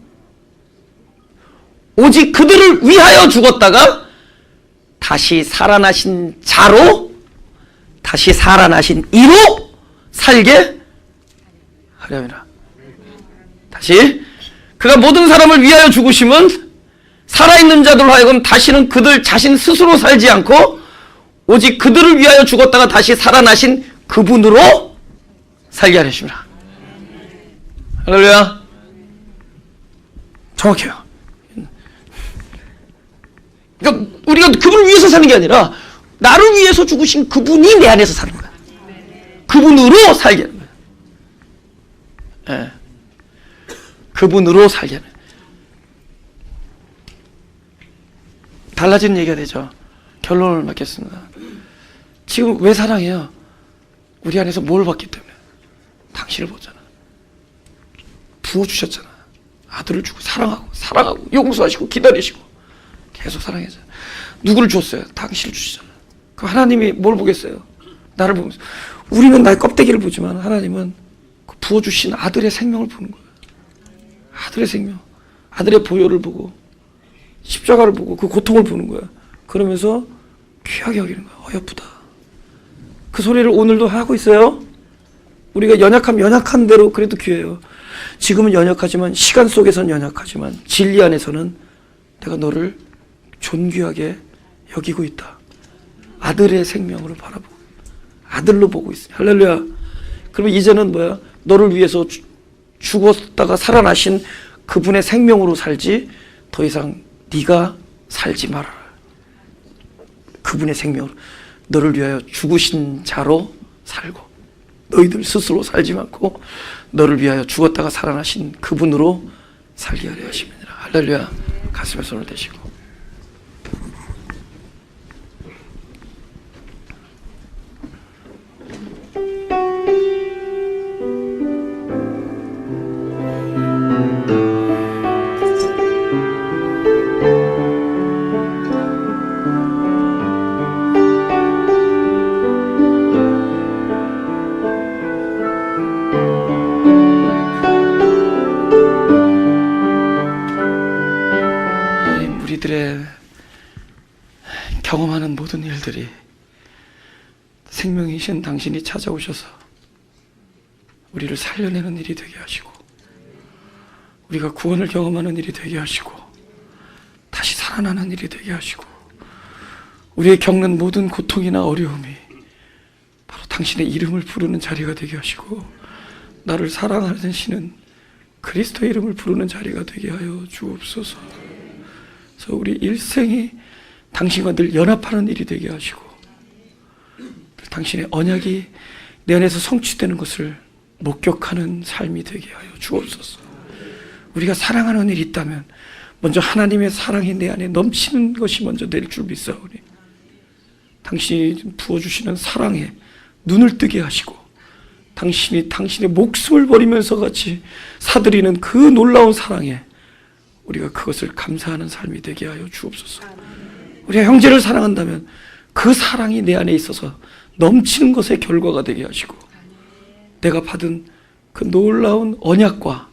오직 그들을 위하여 죽었다가 다시 살아나신 자로, 다시 살아나신 이로 살게 하려니라. 다시, 그가 모든 사람을 위하여 죽으심은 살아있는 자들로 하여금 다시는 그들 자신 스스로 살지 않고 오직 그들을 위하여 죽었다가 다시 살아나신 그분으로 살게 하려십니다. 할렐루야. 정확해요. 그러니까 우리가 그분을 위해서 사는 게 아니라 나를 위해서 죽으신 그분이 내 안에서 사는 거야. 그분으로 살게 하는 거야. 예. 그분으로 살게 하는 거야. 달라지는 얘기가 되죠. 결론을 맺겠습니다. 지금 왜 사랑해요? 우리 안에서 뭘 봤기 때문에. 당신을 보잖아. 부어주셨잖아. 아들을 주고 사랑하고 용서하시고 기다리시고 계속 사랑해줘. 누구를 줬어요? 당신을 주시잖아. 그럼 하나님이 뭘 보겠어요? 나를 보면서. 우리는 나의 껍데기를 보지만 하나님은 그 부어주신 아들의 생명을 보는 거예요. 아들의 생명, 아들의 보혈을 보고 십자가를 보고 그 고통을 보는 거야. 그러면서 귀하게 여기는 거야. 어여쁘다. 그 소리를 오늘도 하고 있어요. 우리가 연약하면 연약한 대로 그래도 귀해요. 지금은 연약하지만, 시간 속에서는 연약하지만 진리 안에서는 내가 너를 존귀하게 여기고 있다. 아들의 생명으로 바라보고 아들로 보고 있어. 할렐루야. 그러면 이제는 뭐야? 너를 위해서 죽었다가 살아나신 그분의 생명으로 살지 더 이상 네가 살지 말아라. 그분의 생명으로 너를 위하여 죽으신 자로 살고 너희들 스스로 살지 않고 너를 위하여 죽었다가 살아나신 그분으로 살게 하려 하십니다. 할렐루야. 가슴에 손을 대시고 우리들의 경험하는 모든 일들이 생명이신 당신이 찾아오셔서 우리를 살려내는 일이 되게 하시고 우리가 구원을 경험하는 일이 되게 하시고 다시 살아나는 일이 되게 하시고 우리의 겪는 모든 고통이나 어려움이 바로 당신의 이름을 부르는 자리가 되게 하시고 나를 사랑하는 신은 그리스도의 이름을 부르는 자리가 되게 하여 주옵소서. 그래서 우리 일생이 당신과 늘 연합하는 일이 되게 하시고 당신의 언약이 내 안에서 성취되는 것을 목격하는 삶이 되게 하여 주옵소서. 우리가 사랑하는 일이 있다면 먼저 하나님의 사랑이 내 안에 넘치는 것이 먼저 될 줄 믿사오니 당신이 부어주시는 사랑에 눈을 뜨게 하시고 당신이 당신의 목숨을 버리면서 같이 사드리는 그 놀라운 사랑에 우리가 그것을 감사하는 삶이 되게 하여 주옵소서. 우리가 형제를 사랑한다면 그 사랑이 내 안에 있어서 넘치는 것의 결과가 되게 하시고 내가 받은 그 놀라운 언약과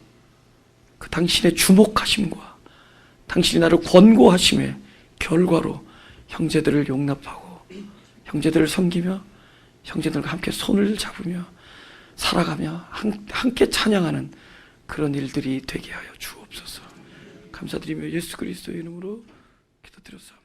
그 당신의 주목하심과 당신이 나를 권고하심의 결과로 형제들을 용납하고 형제들을 섬기며 형제들과 함께 손을 잡으며 살아가며 함께 찬양하는 그런 일들이 되게 하여 주옵소서. 감사드리며 예수 그리스도의 이름으로 기도드렸습니다.